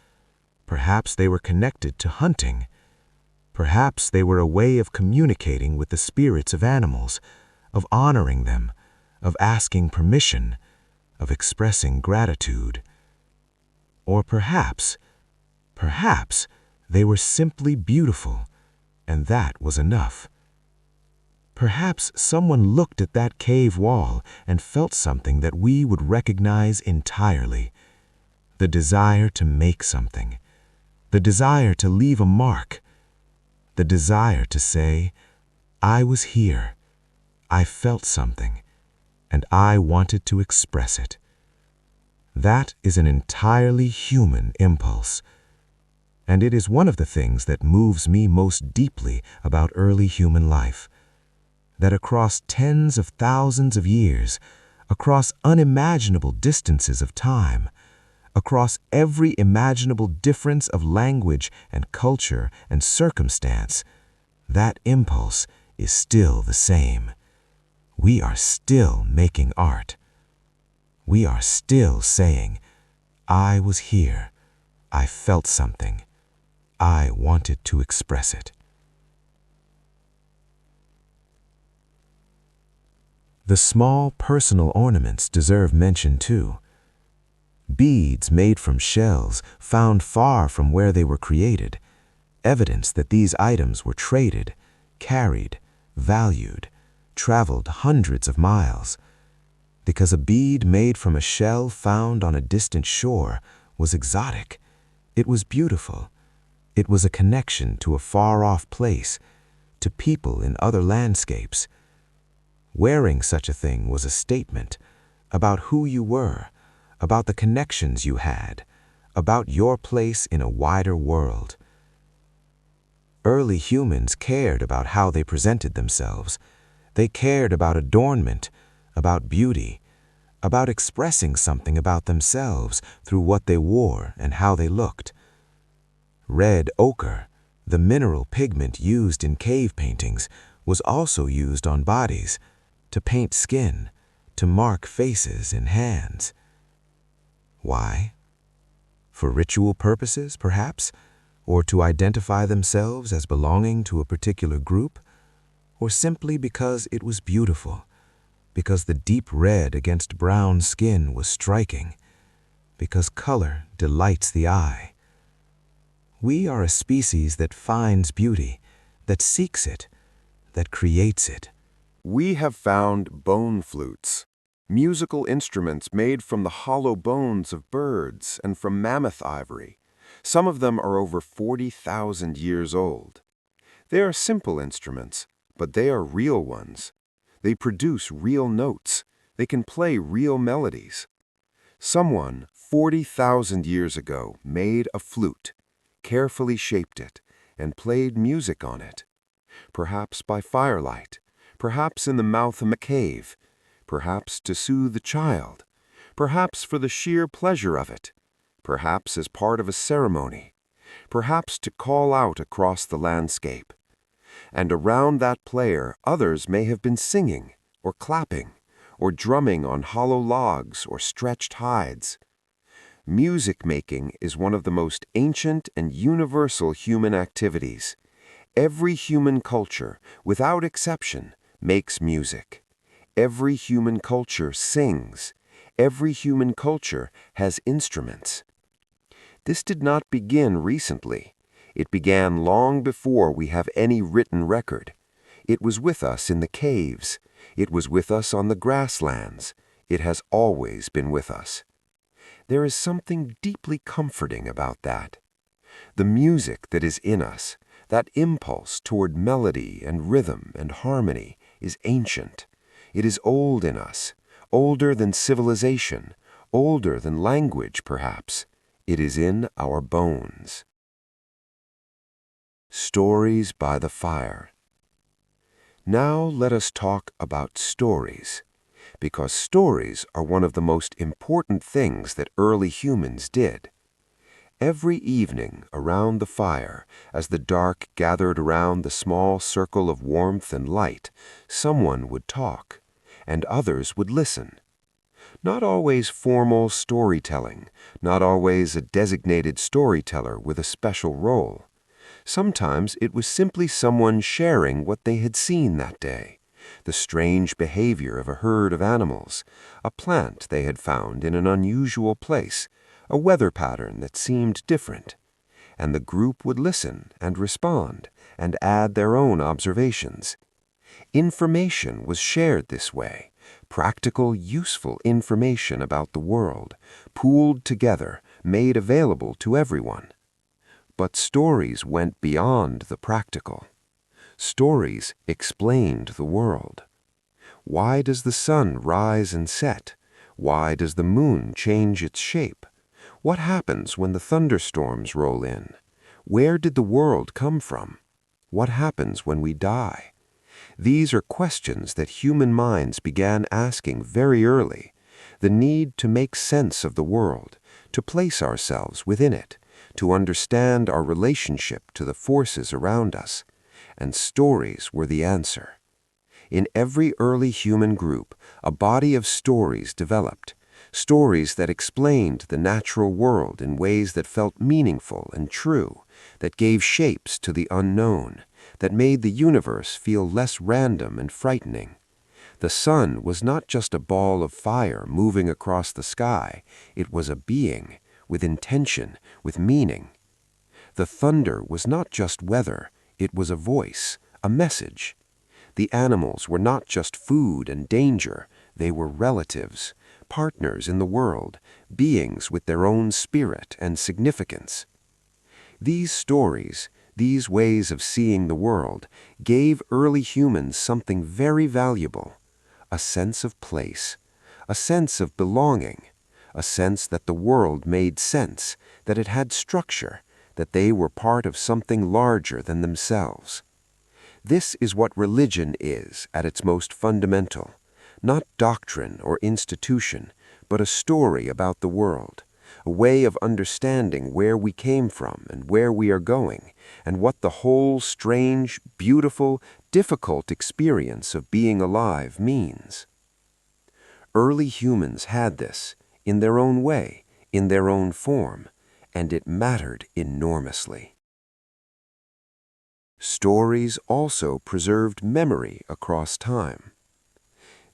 Perhaps they were connected to hunting. Perhaps they were a way of communicating with the spirits of animals, of honoring them, of asking permission, of expressing gratitude. Or perhaps they were simply beautiful, and that was enough. Perhaps someone looked at that cave wall and felt something that we would recognize entirely: the desire to make something, the desire to leave a mark, the desire to say, "I was here, I felt something, and I wanted to express it." That is an entirely human impulse, and it is one of the things that moves me most deeply about early human life. That across tens of thousands of years, across unimaginable distances of time, across every imaginable difference of language and culture and circumstance, that impulse is still the same. We are still making art. We are still saying, "I was here, I felt something, I wanted to express it." The small personal ornaments deserve mention too. Beads made from shells found far from where they were created, evidence that these items were traded, carried, valued, traveled hundreds of miles. Because a bead made from a shell found on a distant shore was exotic, it was beautiful, it was a connection to a far-off place, to people in other landscapes. Wearing such a thing was a statement about who you were, about the connections you had, about your place in a wider world. Early humans cared about how they presented themselves. They cared about adornment, about beauty, about expressing something about themselves through what they wore and how they looked. Red ochre, the mineral pigment used in cave paintings, was also used on bodies, to paint skin, to mark faces and hands. Why? For ritual purposes, perhaps, or to identify themselves as belonging to a particular group, or simply because it was beautiful, because the deep red against brown skin was striking, because color delights the eye. We are a species that finds beauty, that seeks it, that creates it. We have found bone flutes, musical instruments made from the hollow bones of birds and from mammoth ivory. Some of them are over 40,000 years old. They are simple instruments, but they are real ones. They produce real notes. They can play real melodies. Someone 40,000 years ago made a flute, carefully shaped it, and played music on it. Perhaps by firelight, perhaps in the mouth of a cave, perhaps to soothe the child, perhaps for the sheer pleasure of it, perhaps as part of a ceremony, perhaps to call out across the landscape. And around that player others may have been singing, or clapping, or drumming on hollow logs or stretched hides. Music making is one of the most ancient and universal human activities. Every human culture, without exception, makes music. Every human culture sings. Every human culture has instruments. This did not begin recently. It began long before we have any written record. It was with us in the caves. It was with us on the grasslands. It has always been with us. There is something deeply comforting about that. The music that is in us, that impulse toward melody and rhythm and harmony, is ancient. It is old in us, older than civilization, older than language, perhaps. It is in our bones. Stories by the fire. Now let us talk about stories, because stories are one of the most important things that early humans did. Every evening around the fire, as the dark gathered around the small circle of warmth and light, someone would talk, and others would listen. Not always formal storytelling, not always a designated storyteller with a special role. Sometimes it was simply someone sharing what they had seen that day, the strange behavior of a herd of animals, a plant they had found in an unusual place, a weather pattern that seemed different. And the group would listen and respond and add their own observations. Information was shared this way, practical, useful information about the world, pooled together, made available to everyone. But stories went beyond the practical. Stories explained the world. Why does the sun rise and set? Why does the moon change its shape? What happens when the thunderstorms roll in? Where did the world come from? What happens when we die? These are questions that human minds began asking very early. The need to make sense of the world, to place ourselves within it, to understand our relationship to the forces around us. And stories were the answer. In every early human group, a body of stories developed, stories that explained the natural world in ways that felt meaningful and true, that gave shapes to the unknown, that made the universe feel less random and frightening. The sun was not just a ball of fire moving across the sky. It was a being, with intention, with meaning. The thunder was not just weather. It was a voice, a message. The animals were not just food and danger. They were relatives, partners in the world, beings with their own spirit and significance. These stories, these ways of seeing the world, gave early humans something very valuable: a sense of place, a sense of belonging, a sense that the world made sense, that it had structure, that they were part of something larger than themselves. This is what religion is at its most fundamental. Not doctrine or institution, but a story about the world, a way of understanding where we came from and where we are going, and what the whole strange, beautiful, difficult experience of being alive means. Early humans had this, in their own way, in their own form, and it mattered enormously. Stories also preserved memory across time.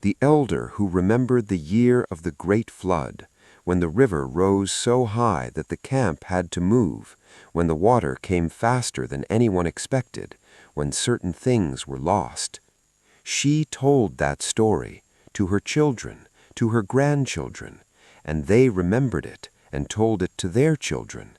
The elder who remembered the year of the great flood, when the river rose so high that the camp had to move, when the water came faster than anyone expected, when certain things were lost. She told that story to her children, to her grandchildren, and they remembered it and told it to their children.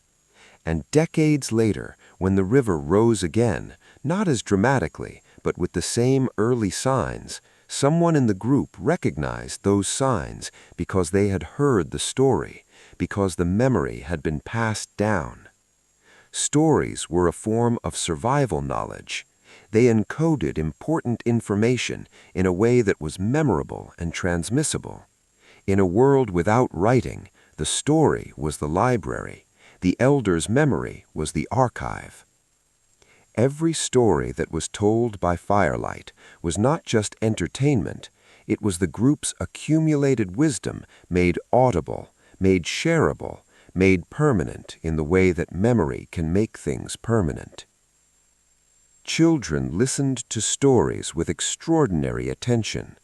And decades later, when the river rose again, not as dramatically, but with the same early signs, someone in the group recognized those signs because they had heard the story, because the memory had been passed down. Stories were a form of survival knowledge. They encoded important information in a way that was memorable and transmissible. In a world without writing, the story was the library, the elder's memory was the archive. Every story that was told by firelight was not just entertainment, it was the group's accumulated wisdom made audible, made shareable, made permanent in the way that memory can make things permanent. Children listened to stories with extraordinary attention.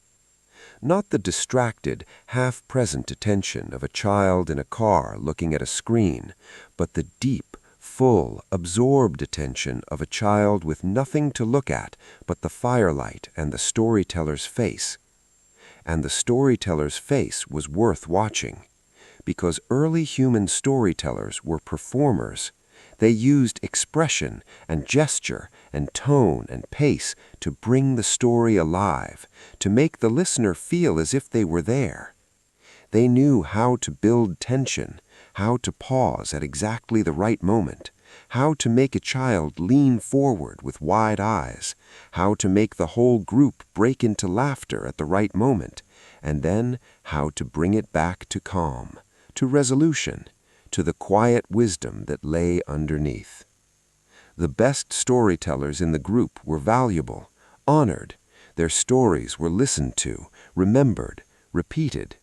Not the distracted, half-present attention of a child in a car looking at a screen, but the deep, full, absorbed attention of a child with nothing to look at but the firelight and the storyteller's face. And the storyteller's face was worth watching, because early human storytellers were performers. They used expression and gesture and tone and pace to bring the story alive, to make the listener feel as if they were there. They knew how to build tension, how to pause at exactly the right moment, how to make a child lean forward with wide eyes, how to make the whole group break into laughter at the right moment, and then how to bring it back to calm, to resolution, to the quiet wisdom that lay underneath. The best storytellers in the group were valuable, honored. Their stories were listened to, remembered, repeated.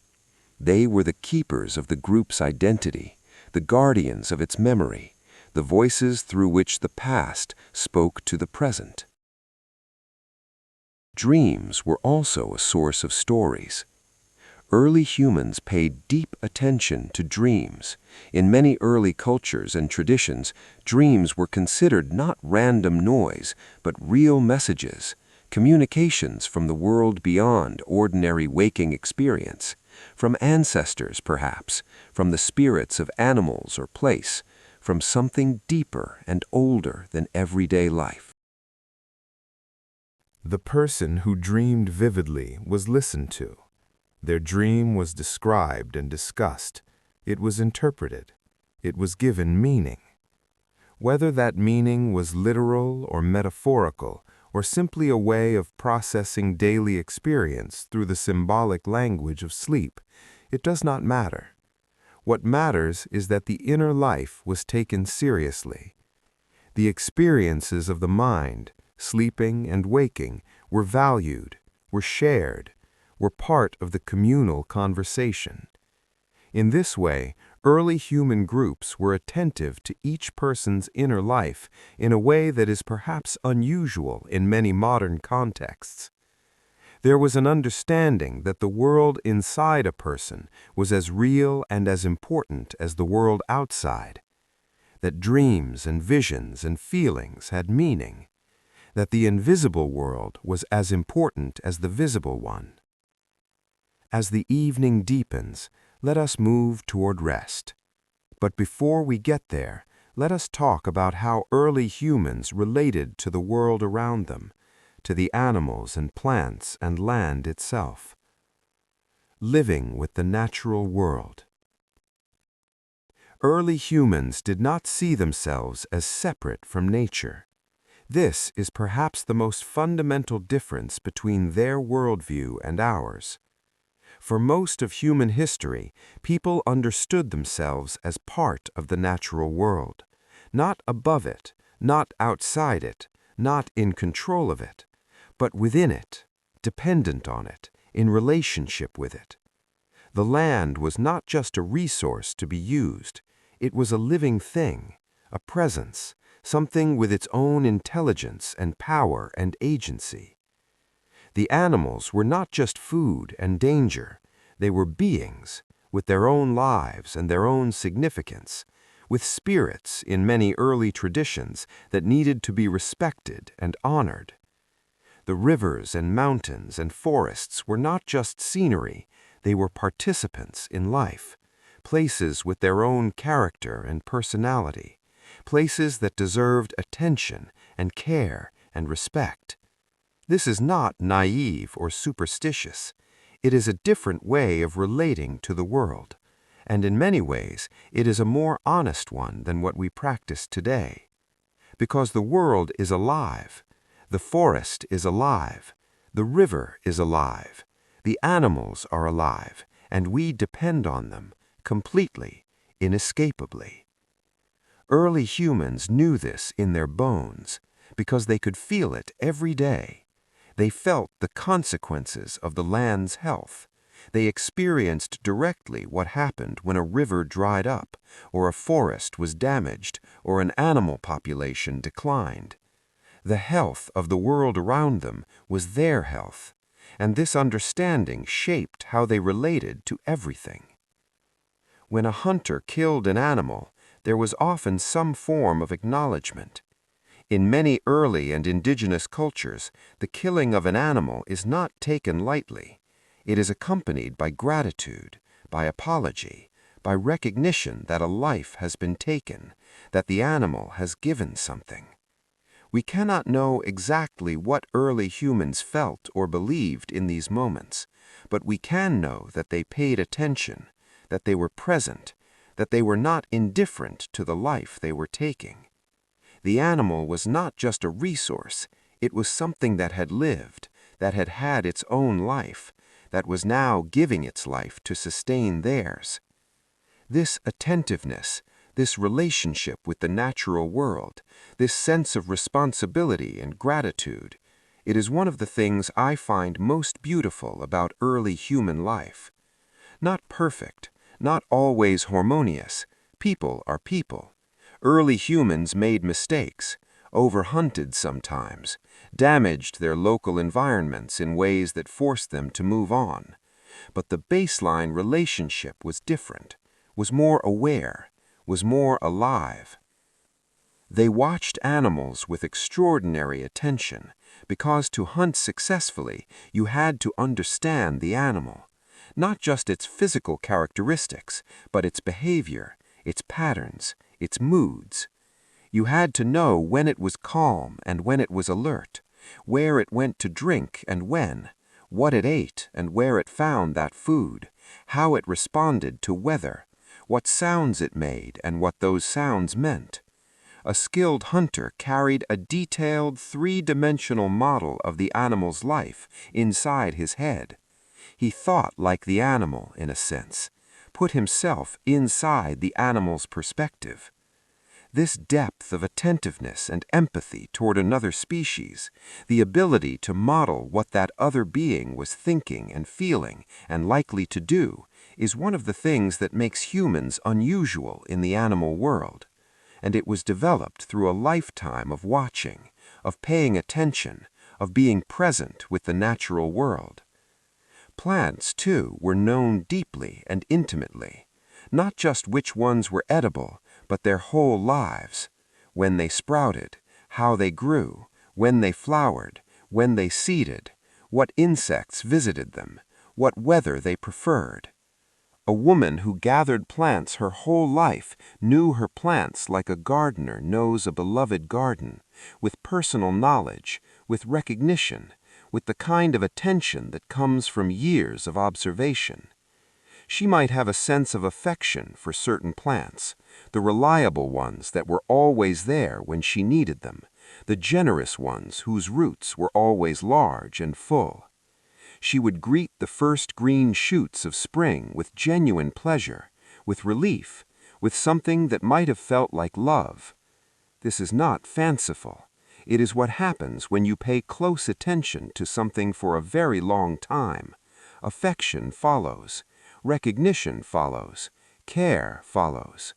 They were the keepers of the group's identity, the guardians of its memory, the voices through which the past spoke to the present. Dreams were also a source of stories. Early humans paid deep attention to dreams. In many early cultures and traditions, dreams were considered not random noise, but real messages, communications from the world beyond ordinary waking experience, from ancestors perhaps, from the spirits of animals or place, from something deeper and older than everyday life. The person who dreamed vividly was listened to. Their dream was described and discussed. It was interpreted. It was given meaning. Whether that meaning was literal or metaphorical, or simply a way of processing daily experience through the symbolic language of sleep, it does not matter. What matters is that the inner life was taken seriously. The experiences of the mind, sleeping and waking, were valued, were shared, were part of the communal conversation. In this way, early human groups were attentive to each person's inner life in a way that is perhaps unusual in many modern contexts. There was an understanding that the world inside a person was as real and as important as the world outside, that dreams and visions and feelings had meaning, that the invisible world was as important as the visible one. As the evening deepens, let us move toward rest. But before we get there, let us talk about how early humans related to the world around them, to the animals and plants and land itself. Living with the natural world. Early humans did not see themselves as separate from nature. This is perhaps the most fundamental difference between their worldview and ours. For most of human history, people understood themselves as part of the natural world, not above it, not outside it, not in control of it, but within it, dependent on it, in relationship with it. The land was not just a resource to be used, it was a living thing, a presence, something with its own intelligence and power and agency. The animals were not just food and danger, they were beings, with their own lives and their own significance, with spirits in many early traditions that needed to be respected and honored. The rivers and mountains and forests were not just scenery, they were participants in life, places with their own character and personality, places that deserved attention and care and respect. This is not naive or superstitious. It is a different way of relating to the world, and in many ways it is a more honest one than what we practice today. Because the world is alive, The forest is alive. The river is alive. The animals are alive, and we depend on them, completely, inescapably. Early humans knew this in their bones, because they could feel it every day. They felt the consequences of the land's health. They experienced directly what happened when a river dried up, or a forest was damaged, or an animal population declined. The health of the world around them was their health, and this understanding shaped how they related to everything. When a hunter killed an animal, there was often some form of acknowledgement. In many early and indigenous cultures, the killing of an animal is not taken lightly. It is accompanied by gratitude, by apology, by recognition that a life has been taken, that the animal has given something. We cannot know exactly what early humans felt or believed in these moments, but we can know that they paid attention, that they were present, that they were not indifferent to the life they were taking. The animal was not just a resource, it was something that had lived, that had had its own life, that was now giving its life to sustain theirs. This attentiveness, this relationship with the natural world, this sense of responsibility and gratitude, it is one of the things I find most beautiful about early human life. Not perfect, not always harmonious. People are people. Early humans made mistakes, overhunted sometimes, damaged their local environments in ways that forced them to move on. But the baseline relationship was different, was more aware, was more alive. They watched animals with extraordinary attention, because to hunt successfully, you had to understand the animal, not just its physical characteristics, but its behavior, its patterns, its moods. You had to know when it was calm and when it was alert, where it went to drink and when, what it ate and where it found that food, how it responded to weather, what sounds it made and what those sounds meant. A skilled hunter carried a detailed three-dimensional model of the animal's life inside his head. He thought like the animal, in a sense, put himself inside the animal's perspective. This depth of attentiveness and empathy toward another species, the ability to model what that other being was thinking and feeling and likely to do, is one of the things that makes humans unusual in the animal world. And it was developed through a lifetime of watching, of paying attention, of being present with the natural world. Plants, too, were known deeply and intimately, not just which ones were edible, but their whole lives, when they sprouted, how they grew, when they flowered, when they seeded, what insects visited them, what weather they preferred. A woman who gathered plants her whole life knew her plants like a gardener knows a beloved garden, with personal knowledge, with recognition, with the kind of attention that comes from years of observation. She might have a sense of affection for certain plants, the reliable ones that were always there when she needed them, the generous ones whose roots were always large and full. She would greet the first green shoots of spring with genuine pleasure, with relief, with something that might have felt like love. This is not fanciful. It is what happens when you pay close attention to something for a very long time. Affection follows. Recognition follows. Care follows.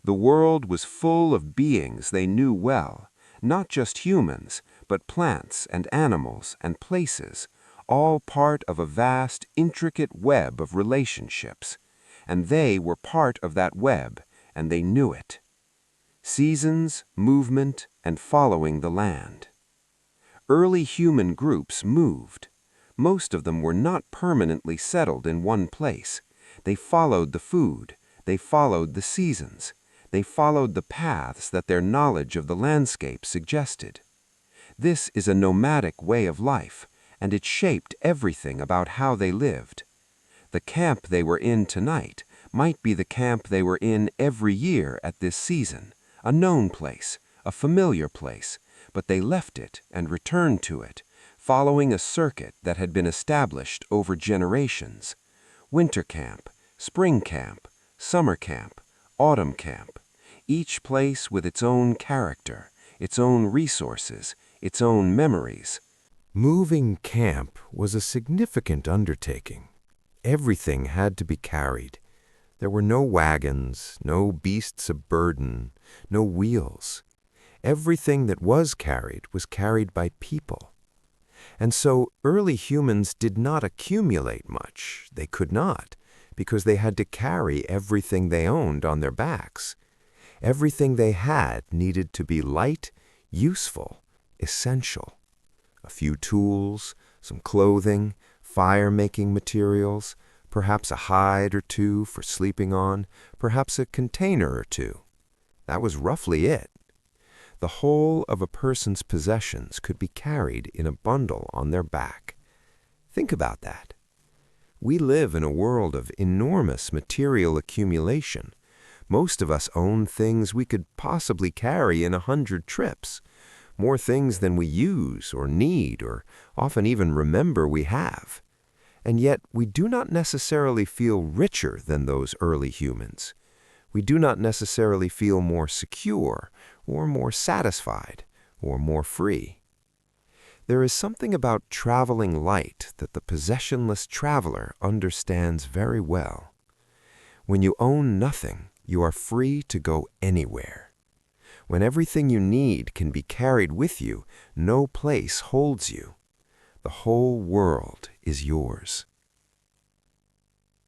The world was full of beings they knew well, not just humans, but plants and animals and places, all part of a vast, intricate web of relationships. And they were part of that web, and they knew it. Seasons, movement, and following the land. Early human groups moved. Most of them were not permanently settled in one place. They followed the food. They followed the seasons. They followed the paths that their knowledge of the landscape suggested. This is a nomadic way of life, and it shaped everything about how they lived. The camp they were in tonight might be the camp they were in every year at this season, a known place, a familiar place, but they left it and returned to it, following a circuit that had been established over generations. Winter camp, spring camp, summer camp, autumn camp, each place with its own character, its own resources, its own memories. Moving camp was a significant undertaking. Everything had to be carried. There were no wagons, no beasts of burden, no wheels. Everything that was carried by people. And so early humans did not accumulate much. They could not, because they had to carry everything they owned on their backs. Everything they had needed to be light, useful, essential. A few tools, some clothing, fire-making materials, perhaps a hide or two for sleeping on, perhaps a container or two. That was roughly it. The whole of a person's possessions could be carried in a bundle on their back. Think about that. We live in a world of enormous material accumulation. Most of us own things we could possibly carry in 100 trips, more things than we use or need or often even remember we have. And yet we do not necessarily feel richer than those early humans. We do not necessarily feel more secure or more satisfied or more free. There is something about traveling light that the possessionless traveler understands very well. When you own nothing, you are free to go anywhere. When everything you need can be carried with you, no place holds you. The whole world is yours.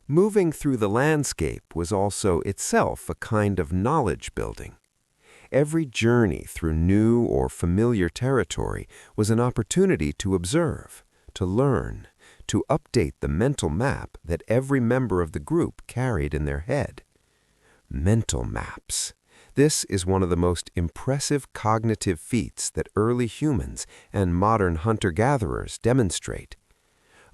Moving through the landscape was also itself a kind of knowledge building. Every journey through new or familiar territory was an opportunity to observe, to learn, to update the mental map that every member of the group carried in their head. Mental maps. This is one of the most impressive cognitive feats that early humans and modern hunter-gatherers demonstrate.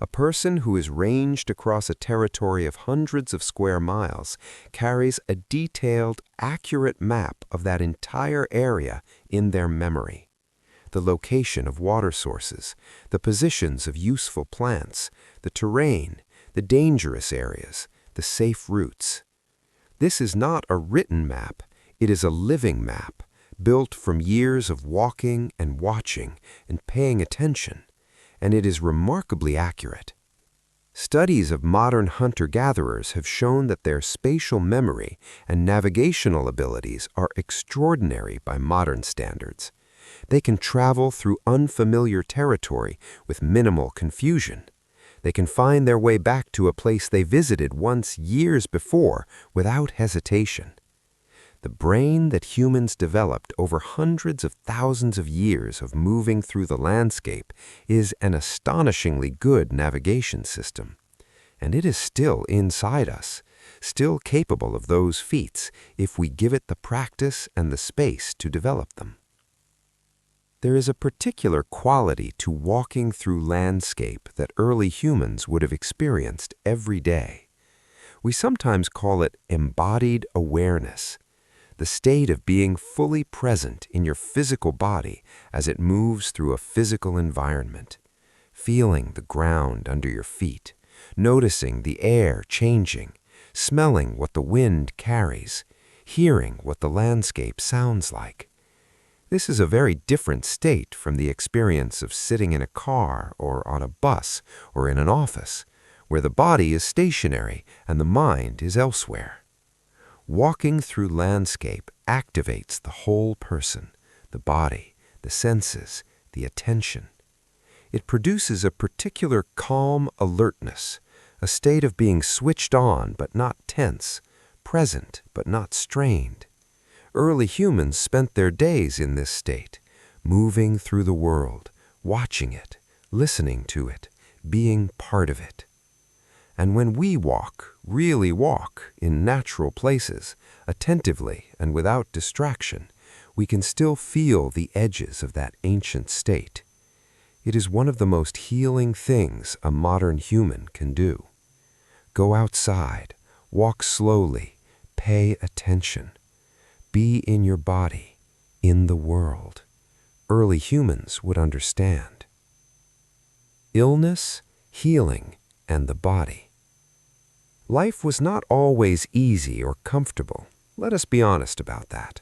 A person who is ranged across a territory of hundreds of square miles carries a detailed, accurate map of that entire area in their memory. The location of water sources, the positions of useful plants, the terrain, the dangerous areas, the safe routes. This is not a written map. It is a living map, built from years of walking and watching and paying attention, and it is remarkably accurate. Studies of modern hunter-gatherers have shown that their spatial memory and navigational abilities are extraordinary by modern standards. They can travel through unfamiliar territory with minimal confusion. They can find their way back to a place they visited once years before without hesitation. The brain that humans developed over hundreds of thousands of years of moving through the landscape is an astonishingly good navigation system. And it is still inside us, still capable of those feats if we give it the practice and the space to develop them. There is a particular quality to walking through landscape that early humans would have experienced every day. We sometimes call it embodied awareness. The state of being fully present in your physical body as it moves through a physical environment, feeling the ground under your feet, noticing the air changing, smelling what the wind carries, hearing what the landscape sounds like. This is a very different state from the experience of sitting in a car or on a bus or in an office, where the body is stationary and the mind is elsewhere. Walking through landscape activates the whole person, the body, the senses, the attention. It produces a particular calm alertness, a state of being switched on but not tense, present but not strained. Early humans spent their days in this state, moving through the world, watching it, listening to it, being part of it. And when we walk, really walk, in natural places, attentively and without distraction, we can still feel the edges of that ancient state. It is one of the most healing things a modern human can do. Go outside, walk slowly, pay attention. Be in your body, in the world. early humans would understand. Illness, healing, and the body. Life was not always easy or comfortable. Let us be honest about that.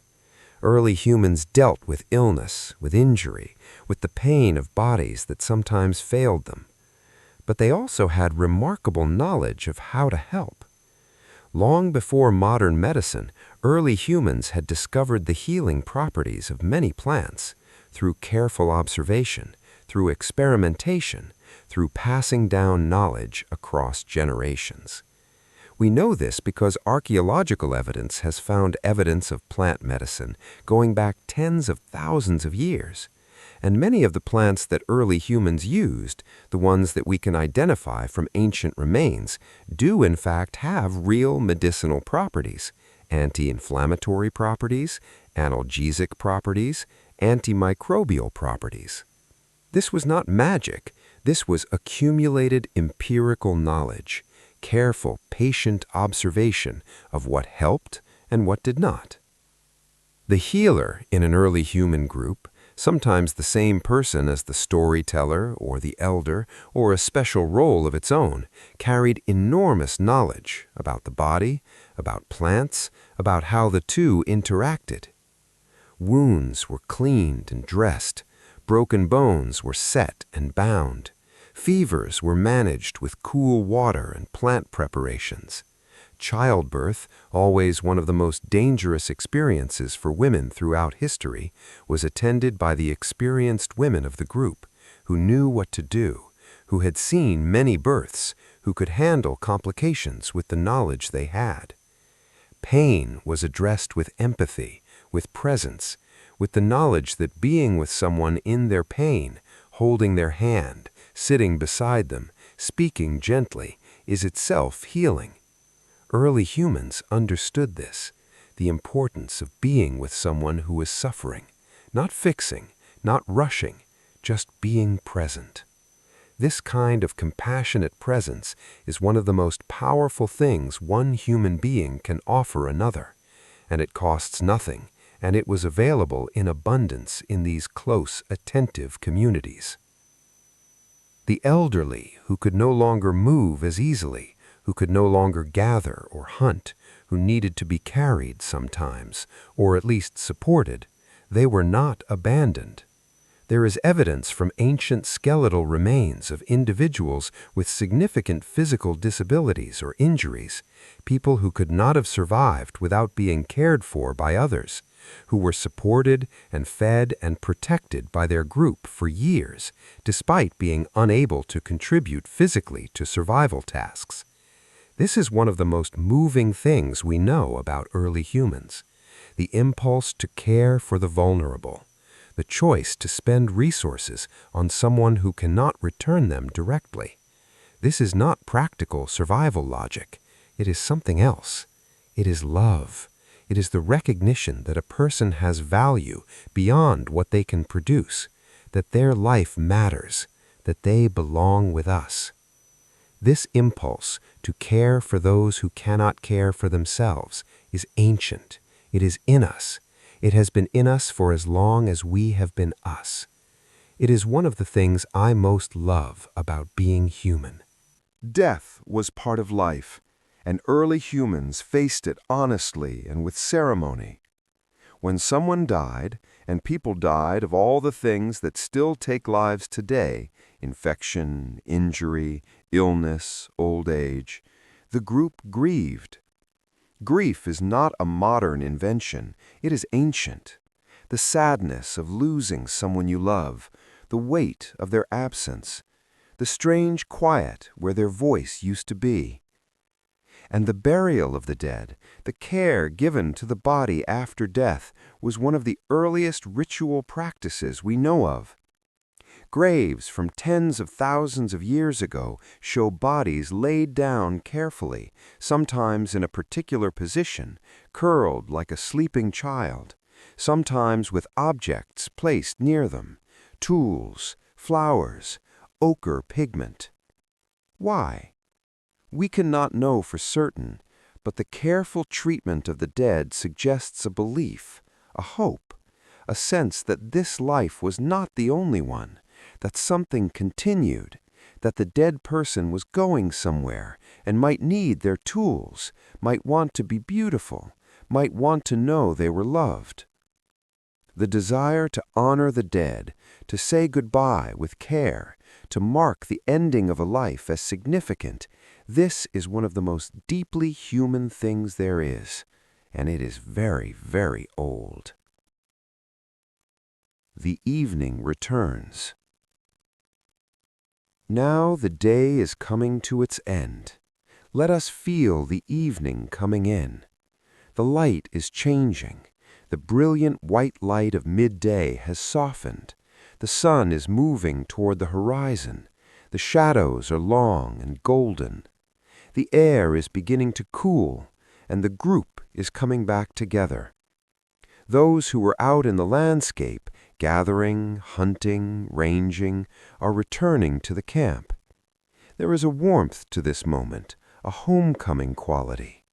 Early humans dealt with illness, with injury, with the pain of bodies that sometimes failed them. But they also had remarkable knowledge of how to help. Long before modern medicine, early humans had discovered the healing properties of many plants through careful observation, through experimentation, through passing down knowledge across generations. We know this because archaeological evidence has found evidence of plant medicine going back tens of thousands of years. And many of the plants that early humans used, the ones that we can identify from ancient remains, do in fact have real medicinal properties: anti-inflammatory properties, analgesic properties, antimicrobial properties. This was not magic. This was accumulated empirical knowledge, careful, patient observation of what helped and what did not. The healer in an early human group, sometimes the same person as the storyteller or the elder, or a special role of its own, carried enormous knowledge about the body, about plants, about how the two interacted. Wounds were cleaned and dressed. Broken bones were set and bound. Fevers were managed with cool water and plant preparations. Childbirth, always one of the most dangerous experiences for women throughout history, was attended by the experienced women of the group, who knew what to do, who had seen many births, who could handle complications with the knowledge they had. Pain was addressed with empathy, with presence, with the knowledge that being with someone in their pain, holding their hand, sitting beside them, speaking gently, is itself healing. Early humans understood this, the importance of being with someone who is suffering, not fixing, not rushing, just being present. This kind of compassionate presence is one of the most powerful things one human being can offer another, and it costs nothing, and it was available in abundance in these close, attentive communities. The elderly, who could no longer move as easily, who could no longer gather or hunt, who needed to be carried sometimes, or at least supported, they were not abandoned. There is evidence from ancient skeletal remains of individuals with significant physical disabilities or injuries, people who could not have survived without being cared for by others, who were supported and fed and protected by their group for years, despite being unable to contribute physically to survival tasks. This is one of the most moving things we know about early humans: the impulse to care for the vulnerable, the choice to spend resources on someone who cannot return them directly. This is not practical survival logic. It is something else. It is love. It is the recognition that a person has value beyond what they can produce, that their life matters, that they belong with us. This impulse to care for those who cannot care for themselves is ancient. It is in us. It has been in us for as long as we have been us. It is one of the things I most love about being human. Death was part of life, and early humans faced it honestly and with ceremony. When someone died, and people died of all the things that still take lives today, infection, injury, illness, old age, the group grieved. Grief is not a modern invention, it is ancient. The sadness of losing someone you love, the weight of their absence, the strange quiet where their voice used to be. And the burial of the dead, the care given to the body after death, was one of the earliest ritual practices we know of. Graves from tens of thousands of years ago show bodies laid down carefully, sometimes in a particular position, curled like a sleeping child, sometimes with objects placed near them, tools, flowers, ochre pigment. Why? We cannot know for certain, but the careful treatment of the dead suggests a belief, a hope, a sense that this life was not the only one, that something continued, that the dead person was going somewhere and might need their tools, might want to be beautiful, might want to know they were loved. The desire to honor the dead, to say goodbye with care, to mark the ending of a life as significant, this is one of the most deeply human things there is, and it is very, very old. The evening returns. Now the day is coming to its end. Let us feel the evening coming in. The light is changing. The brilliant white light of midday has softened. The sun is moving toward the horizon. The shadows are long and golden. The air is beginning to cool, and the group is coming back together. Those who were out in the landscape, gathering, hunting, ranging, are returning to the camp. There is a warmth to this moment, a homecoming quality.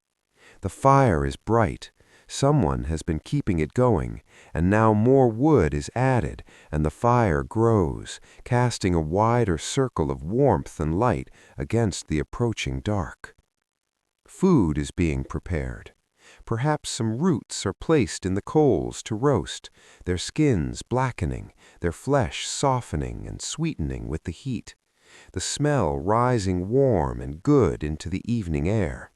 The fire is bright. Someone has been keeping it going, and now more wood is added, and the fire grows, casting a wider circle of warmth and light against the approaching dark. Food is being prepared. Perhaps some roots are placed in the coals to roast, their skins blackening, their flesh softening and sweetening with the heat, the smell rising warm and good into the evening air.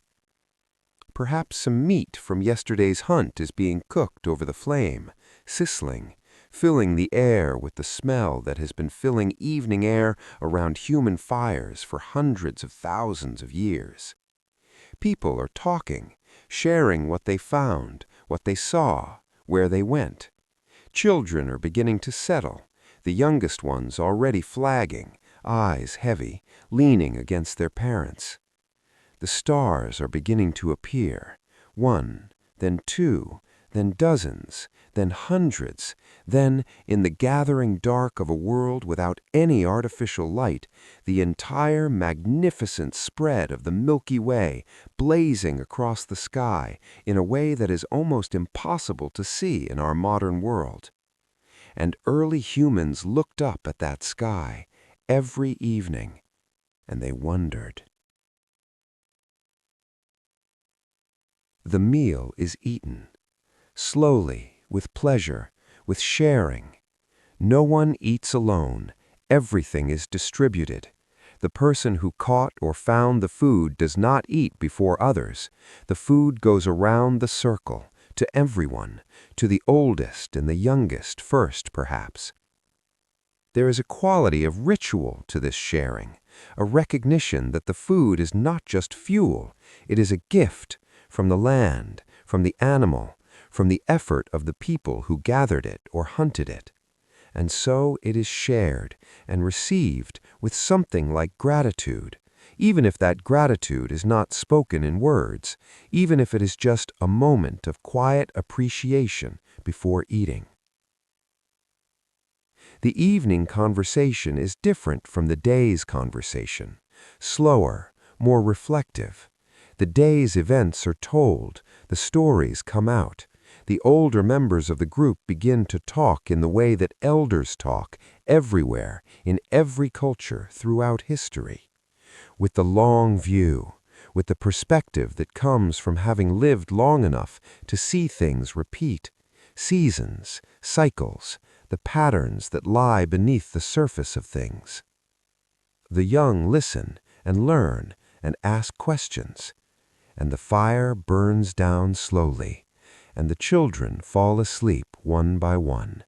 Perhaps some meat from yesterday's hunt is being cooked over the flame, sizzling, filling the air with the smell that has been filling evening air around human fires for hundreds of thousands of years. People are talking, sharing what they found, what they saw, where they went. Children are beginning to settle, the youngest ones already flagging, eyes heavy, leaning against their parents. The stars are beginning to appear, one, then two, then dozens, then hundreds, then, in the gathering dark of a world without any artificial light, the entire magnificent spread of the Milky Way blazing across the sky in a way that is almost impossible to see in our modern world. And early humans looked up at that sky every evening, and they wondered. The meal is eaten, slowly, with pleasure, with sharing. No one eats alone. Everything is distributed. The person who caught or found the food does not eat before others. The food goes around the circle, to everyone, to the oldest and the youngest first, perhaps. There is a quality of ritual to this sharing, a recognition that the food is not just fuel, it is a gift, from the land, from the animal, from the effort of the people who gathered it or hunted it. And so it is shared and received with something like gratitude, even if that gratitude is not spoken in words, even if it is just a moment of quiet appreciation before eating. The evening conversation is different from the day's conversation, slower, more reflective. The day's events are told, the stories come out. The older members of the group begin to talk in the way that elders talk everywhere, in every culture throughout history. With the long view, with the perspective that comes from having lived long enough to see things repeat, seasons, cycles, the patterns that lie beneath the surface of things. The young listen and learn and ask questions, and the fire burns down slowly, and the children fall asleep one by one,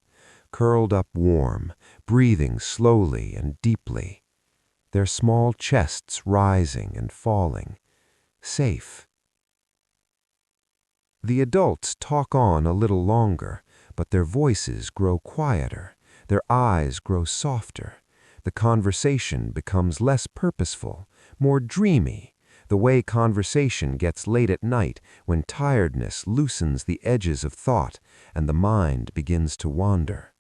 curled up warm, breathing slowly and deeply, their small chests rising and falling, safe. The adults talk on a little longer, but their voices grow quieter, their eyes grow softer. The conversation becomes less purposeful, more dreamy, the way conversation gets late at night when tiredness loosens the edges of thought and the mind begins to wander.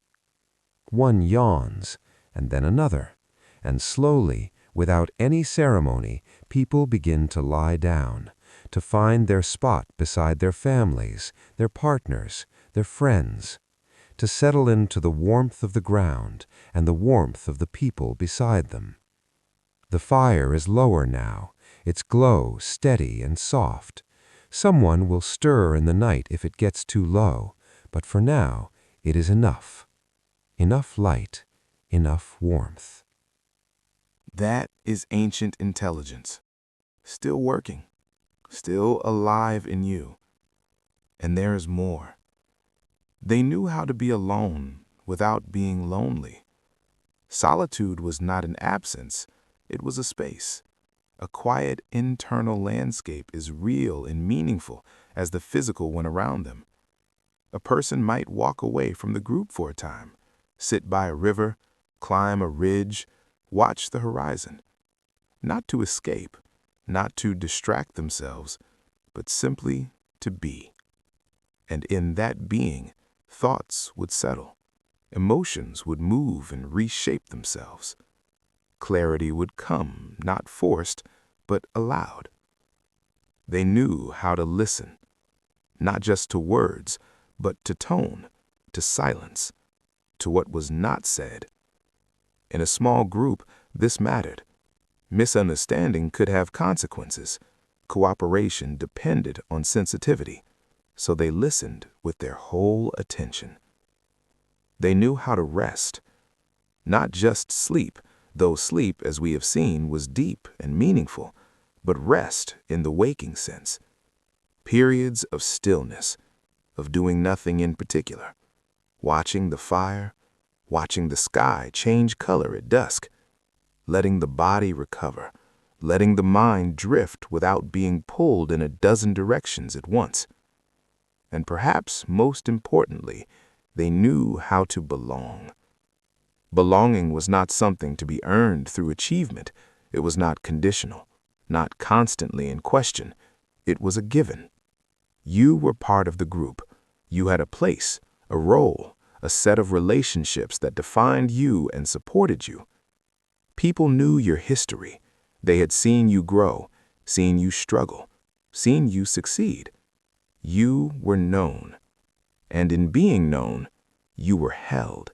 One yawns, and then another, and slowly, without any ceremony, people begin to lie down, to find their spot beside their families, their partners, their friends, to settle into the warmth of the ground and the warmth of the people beside them. The fire is lower now, its glow steady and soft. Someone will stir in the night if it gets too low, but for now it is enough. Enough light, enough warmth. That is ancient intelligence, still working, still alive in you. And there is more. They knew how to be alone without being lonely. Solitude was not an absence, it was a space. A quiet internal landscape is real and meaningful as the physical one around them. A person might walk away from the group for a time, sit by a river, climb a ridge, watch the horizon. Not to escape, not to distract themselves, but simply to be. And in that being, thoughts would settle, emotions would move and reshape themselves. Clarity would come, not forced, but allowed. They knew how to listen, not just to words, but to tone, to silence, to what was not said. In a small group, this mattered. Misunderstanding could have consequences. Cooperation depended on sensitivity, so they listened with their whole attention. They knew how to rest, not just sleep, though sleep, as we have seen, was deep and meaningful, but rest in the waking sense. Periods of stillness, of doing nothing in particular, watching the fire, watching the sky change color at dusk, letting the body recover, letting the mind drift without being pulled in a dozen directions at once. And perhaps most importantly, they knew how to belong. Belonging was not something to be earned through achievement. It was not conditional, not constantly in question. It was a given. You were part of the group. You had a place, a role, a set of relationships that defined you and supported you. People knew your history. They had seen you grow, seen you struggle, seen you succeed. You were known. And in being known, you were held.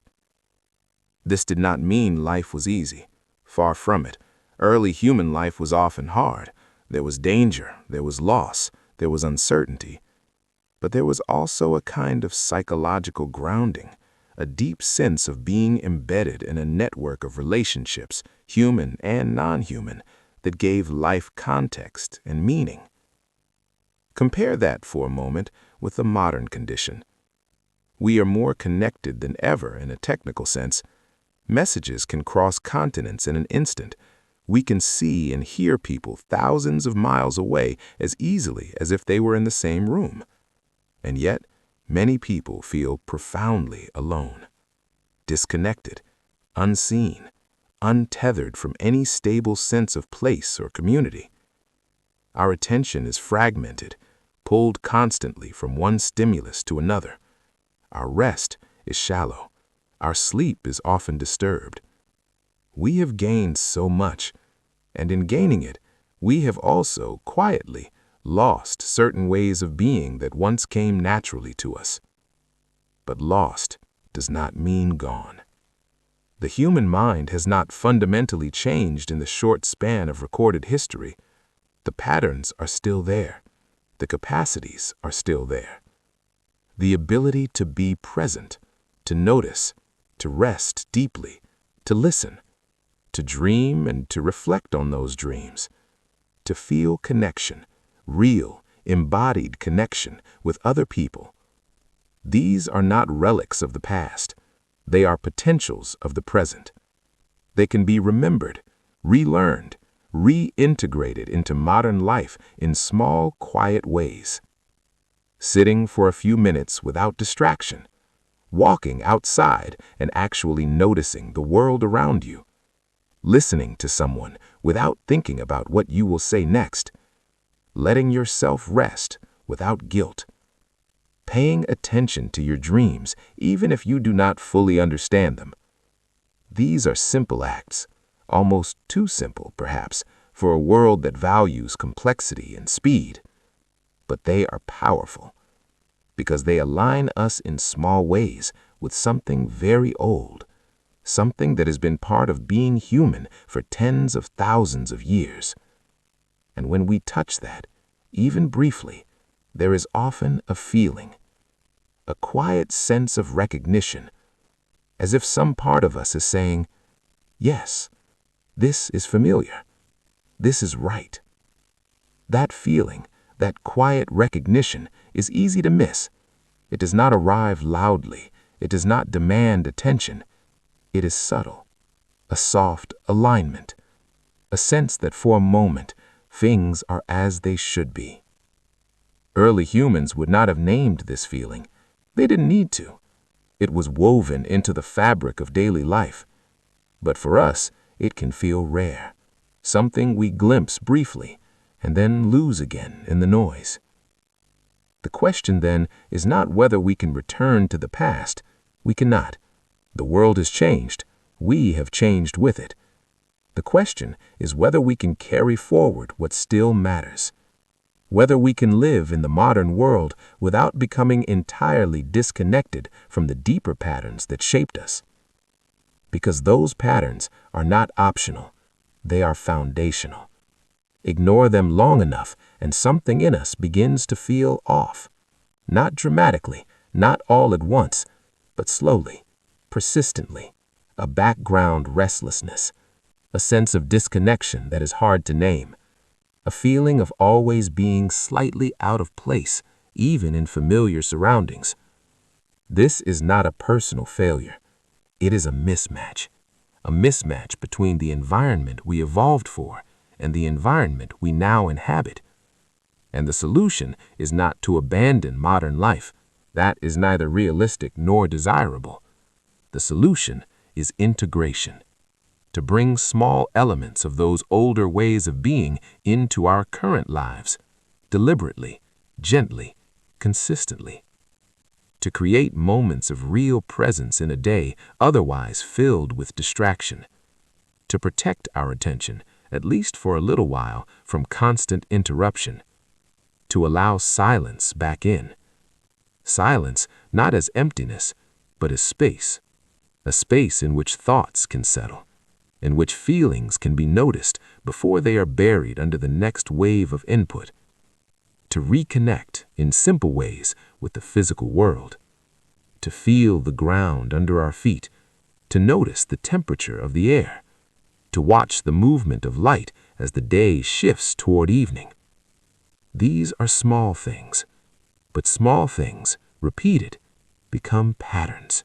This did not mean life was easy. Far from it. Early human life was often hard. There was danger, there was loss, there was uncertainty. But there was also a kind of psychological grounding, a deep sense of being embedded in a network of relationships, human and non-human, that gave life context and meaning. Compare that for a moment with the modern condition. We are more connected than ever in a technical sense. Messages can cross continents in an instant. We can see and hear people thousands of miles away as easily as if they were in the same room. And yet, many people feel profoundly alone, disconnected, unseen, untethered from any stable sense of place or community. Our attention is fragmented, pulled constantly from one stimulus to another. Our rest is shallow. Our sleep is often disturbed. We have gained so much, and in gaining it, we have also quietly lost certain ways of being that once came naturally to us. But lost does not mean gone. The human mind has not fundamentally changed in the short span of recorded history. The patterns are still there. The capacities are still there. The ability to be present, to notice, to rest deeply, to listen, to dream and to reflect on those dreams, to feel connection, real, embodied connection with other people. These are not relics of the past. They are potentials of the present. They can be remembered, relearned, reintegrated into modern life in small, quiet ways. Sitting for a few minutes without distraction, walking outside and actually noticing the world around you, listening to someone without thinking about what you will say next, letting yourself rest without guilt, paying attention to your dreams even if you do not fully understand them. These are simple acts, almost too simple, perhaps, for a world that values complexity and speed. But they are powerful, because they align us in small ways with something very old, something that has been part of being human for tens of thousands of years. And when we touch that, even briefly, there is often a feeling, a quiet sense of recognition, as if some part of us is saying, yes, this is familiar, this is right. That feeling, that quiet recognition, is easy to miss. It does not arrive loudly, it does not demand attention. It is subtle, a soft alignment, a sense that for a moment things are as they should be. Early humans would not have named this feeling. They didn't need to. It was woven into the fabric of daily life. But for us, it can feel rare, something we glimpse briefly and then lose again in the noise. The question then is not whether we can return to the past. We cannot. The world has changed. We have changed with it. The question is whether we can carry forward what still matters. Whether we can live in the modern world without becoming entirely disconnected from the deeper patterns that shaped us. Because those patterns are not optional, they are foundational. Ignore them long enough and something in us begins to feel off. Not dramatically, not all at once, but slowly, persistently, a background restlessness, a sense of disconnection that is hard to name, a feeling of always being slightly out of place, even in familiar surroundings. This is not a personal failure. It is a mismatch between the environment we evolved for and the environment we now inhabit. And the solution is not to abandon modern life. That is neither realistic nor desirable. The solution is integration, to bring small elements of those older ways of being into our current lives, deliberately, gently, consistently. To create moments of real presence in a day otherwise filled with distraction. To protect our attention, at least for a little while, from constant interruption. To allow silence back in. Silence not as emptiness, but as space. A space in which thoughts can settle, in which feelings can be noticed before they are buried under the next wave of input. To reconnect in simple ways with the physical world. To feel the ground under our feet. To notice the temperature of the air. To watch the movement of light as the day shifts toward evening. These are small things, but small things, repeated, become patterns.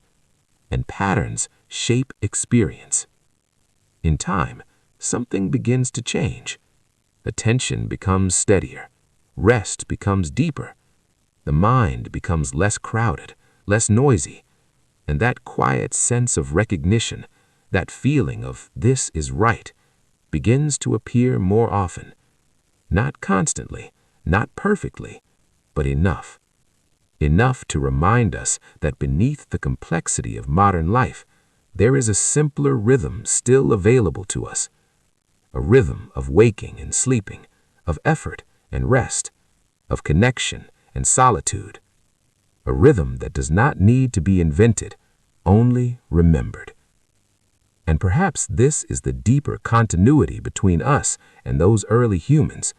And patterns shape experience. In time, something begins to change. Attention becomes steadier. Rest becomes deeper. The mind becomes less crowded, less noisy. And that quiet sense of recognition, that feeling of this is right, begins to appear more often. Not constantly, not perfectly, but enough. Enough to remind us that beneath the complexity of modern life, there is a simpler rhythm still available to us. A rhythm of waking and sleeping, of effort and rest, of connection and solitude. A rhythm that does not need to be invented, only remembered. And perhaps this is the deeper continuity between us and those early humans.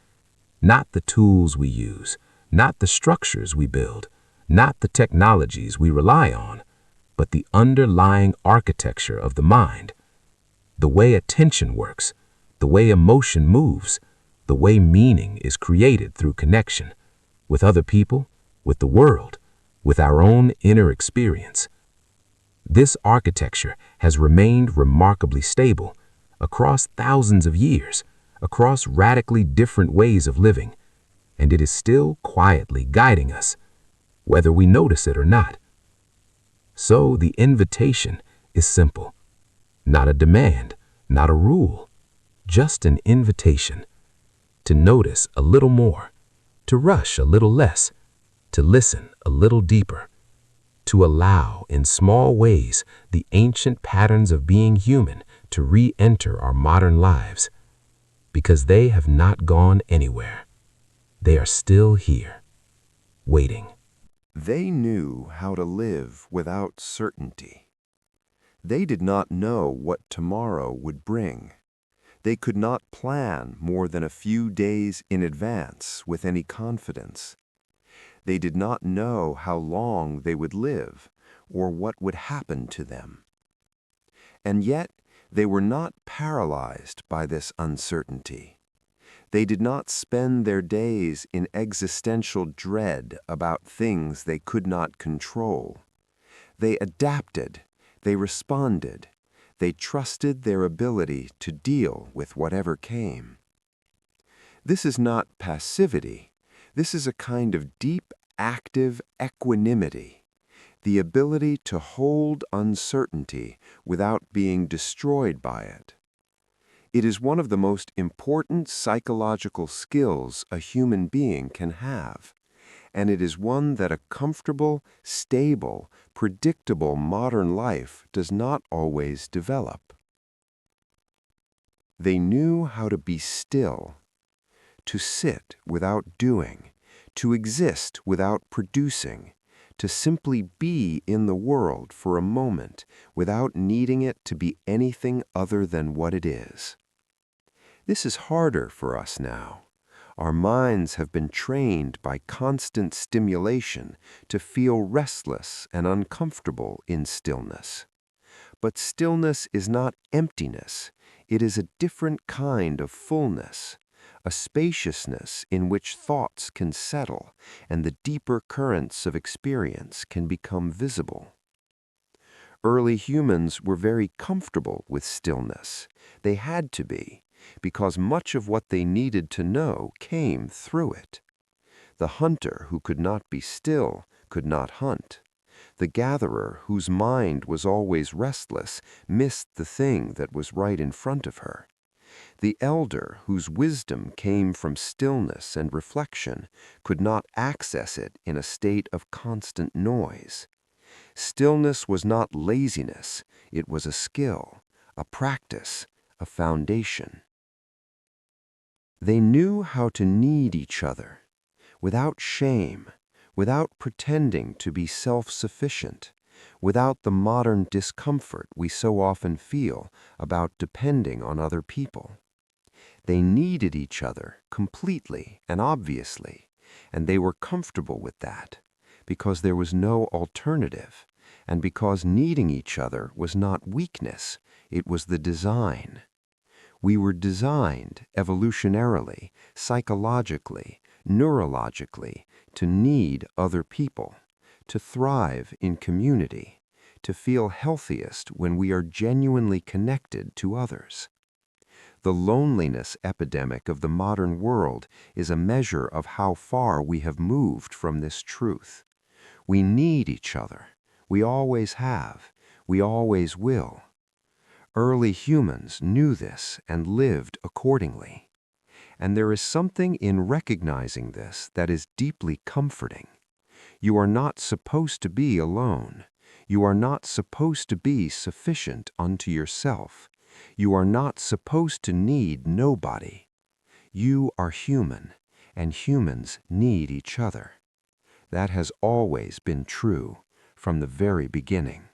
Not the tools we use, not the structures we build, not the technologies we rely on, but the underlying architecture of the mind. The way attention works, the way emotion moves, the way meaning is created through connection, with other people, with the world, with our own inner experience. This architecture has remained remarkably stable across thousands of years, across radically different ways of living, and it is still quietly guiding us, whether we notice it or not. So the invitation is simple, not a demand, not a rule, just an invitation to notice a little more, to rush a little less, to listen a little deeper, to allow in small ways the ancient patterns of being human to re-enter our modern lives, because they have not gone anywhere. They are still here, waiting. They knew how to live without certainty. They did not know what tomorrow would bring. They could not plan more than a few days in advance with any confidence. They did not know how long they would live or what would happen to them. And yet, they were not paralyzed by this uncertainty. They did not spend their days in existential dread about things they could not control. They adapted, they responded, they trusted their ability to deal with whatever came. This is not passivity. This is a kind of deep, active equanimity, the ability to hold uncertainty without being destroyed by it. It is one of the most important psychological skills a human being can have, and it is one that a comfortable, stable, predictable modern life does not always develop. They knew how to be still, to sit without doing, to exist without producing, to simply be in the world for a moment without needing it to be anything other than what it is. This is harder for us now. Our minds have been trained by constant stimulation to feel restless and uncomfortable in stillness. But stillness is not emptiness. It is a different kind of fullness, a spaciousness in which thoughts can settle and the deeper currents of experience can become visible. Early humans were very comfortable with stillness. They had to be, because much of what they needed to know came through it. The hunter who could not be still could not hunt. The gatherer whose mind was always restless missed the thing that was right in front of her. The elder whose wisdom came from stillness and reflection could not access it in a state of constant noise. Stillness was not laziness, it was a skill, a practice, a foundation. They knew how to need each other, without shame, without pretending to be self-sufficient, without the modern discomfort we so often feel about depending on other people. They needed each other completely and obviously, and they were comfortable with that, because there was no alternative, and because needing each other was not weakness, it was the design. We were designed evolutionarily, psychologically, neurologically, to need other people, to thrive in community, to feel healthiest when we are genuinely connected to others. The loneliness epidemic of the modern world is a measure of how far we have moved from this truth. We need each other. We always have. We always will. Early humans knew this and lived accordingly. And there is something in recognizing this that is deeply comforting. You are not supposed to be alone. You are not supposed to be sufficient unto yourself. You are not supposed to need nobody. You are human, and humans need each other. That has always been true from the very beginning.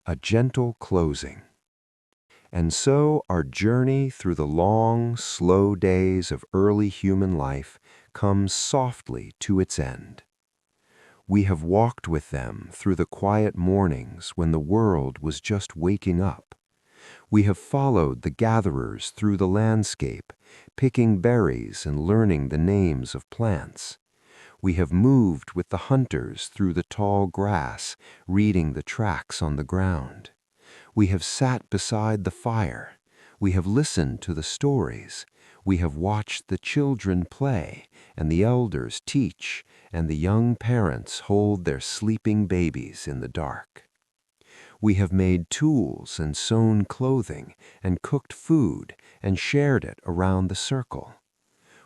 A gentle closing. And so our journey through the long, slow days of early human life comes softly to its end. We have walked with them through the quiet mornings when the world was just waking up. We have followed the gatherers through the landscape, picking berries and learning the names of plants. We have moved with the hunters through the tall grass, reading the tracks on the ground. We have sat beside the fire. We have listened to the stories. We have watched the children play, and the elders teach, and the young parents hold their sleeping babies in the dark. We have made tools and sewn clothing, and cooked food, and shared it around the circle.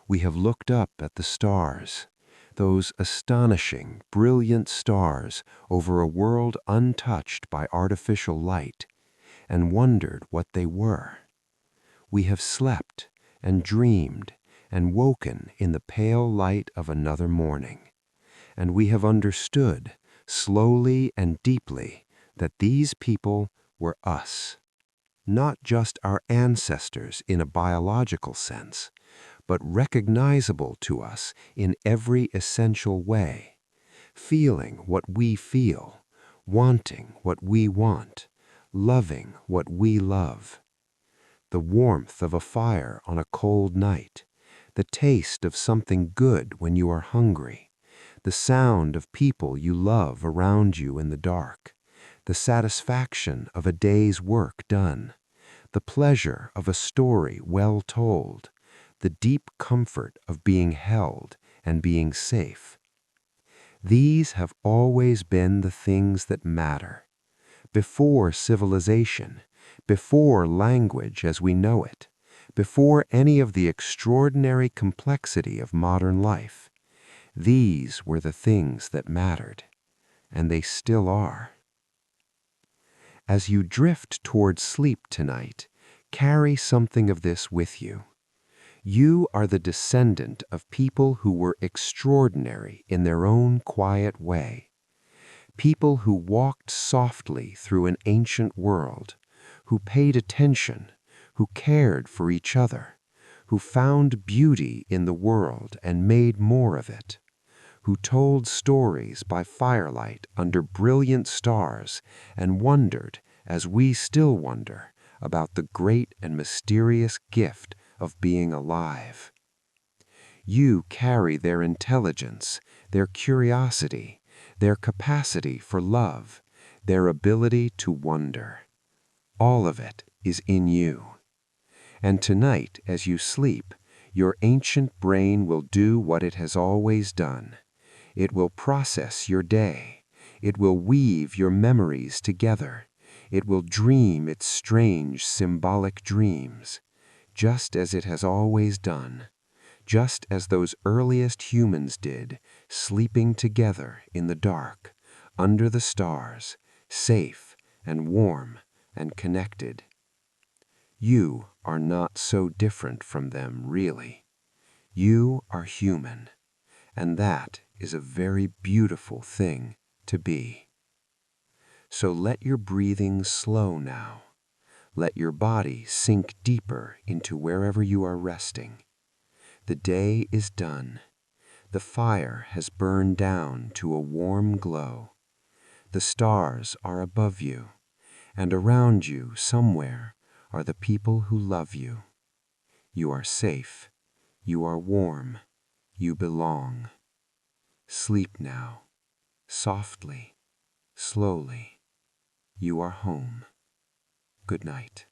We have looked up at the stars, those astonishing, brilliant stars over a world untouched by artificial light, and wondered what they were. We have slept and dreamed and woken in the pale light of another morning. and we have understood, slowly and deeply, that these people were us. Not just our ancestors in a biological sense, but recognizable to us in every essential way, feeling what we feel, wanting what we want, loving what we love. The warmth of a fire on a cold night, the taste of something good when you are hungry, the sound of people you love around you in the dark, the satisfaction of a day's work done, the pleasure of a story well told, the deep comfort of being held and being safe. These have always been the things that matter. Before civilization, before language as we know it, before any of the extraordinary complexity of modern life, these were the things that mattered, and they still are. As you drift toward sleep tonight, carry something of this with you. You are the descendant of people who were extraordinary in their own quiet way. People who walked softly through an ancient world, who paid attention, who cared for each other, who found beauty in the world and made more of it, who told stories by firelight under brilliant stars and wondered, as we still wonder, about the great and mysterious gift of being alive. You carry their intelligence, their curiosity, their capacity for love, their ability to wonder. All of it is in you. And tonight, as you sleep, your ancient brain will do what it has always done. It will process your day. It will weave your memories together. It will dream its strange symbolic dreams, just as it has always done, just as those earliest humans did, sleeping together in the dark, under the stars, safe and warm and connected. You are not so different from them, really. You are human, and that is a very beautiful thing to be. So let your breathing slow now. Let your body sink deeper into wherever you are resting. The day is done. The fire has burned down to a warm glow. The stars are above you, and around you somewhere are the people who love you. You are safe. You are warm. You belong. Sleep now, softly, slowly. You are home. Good night.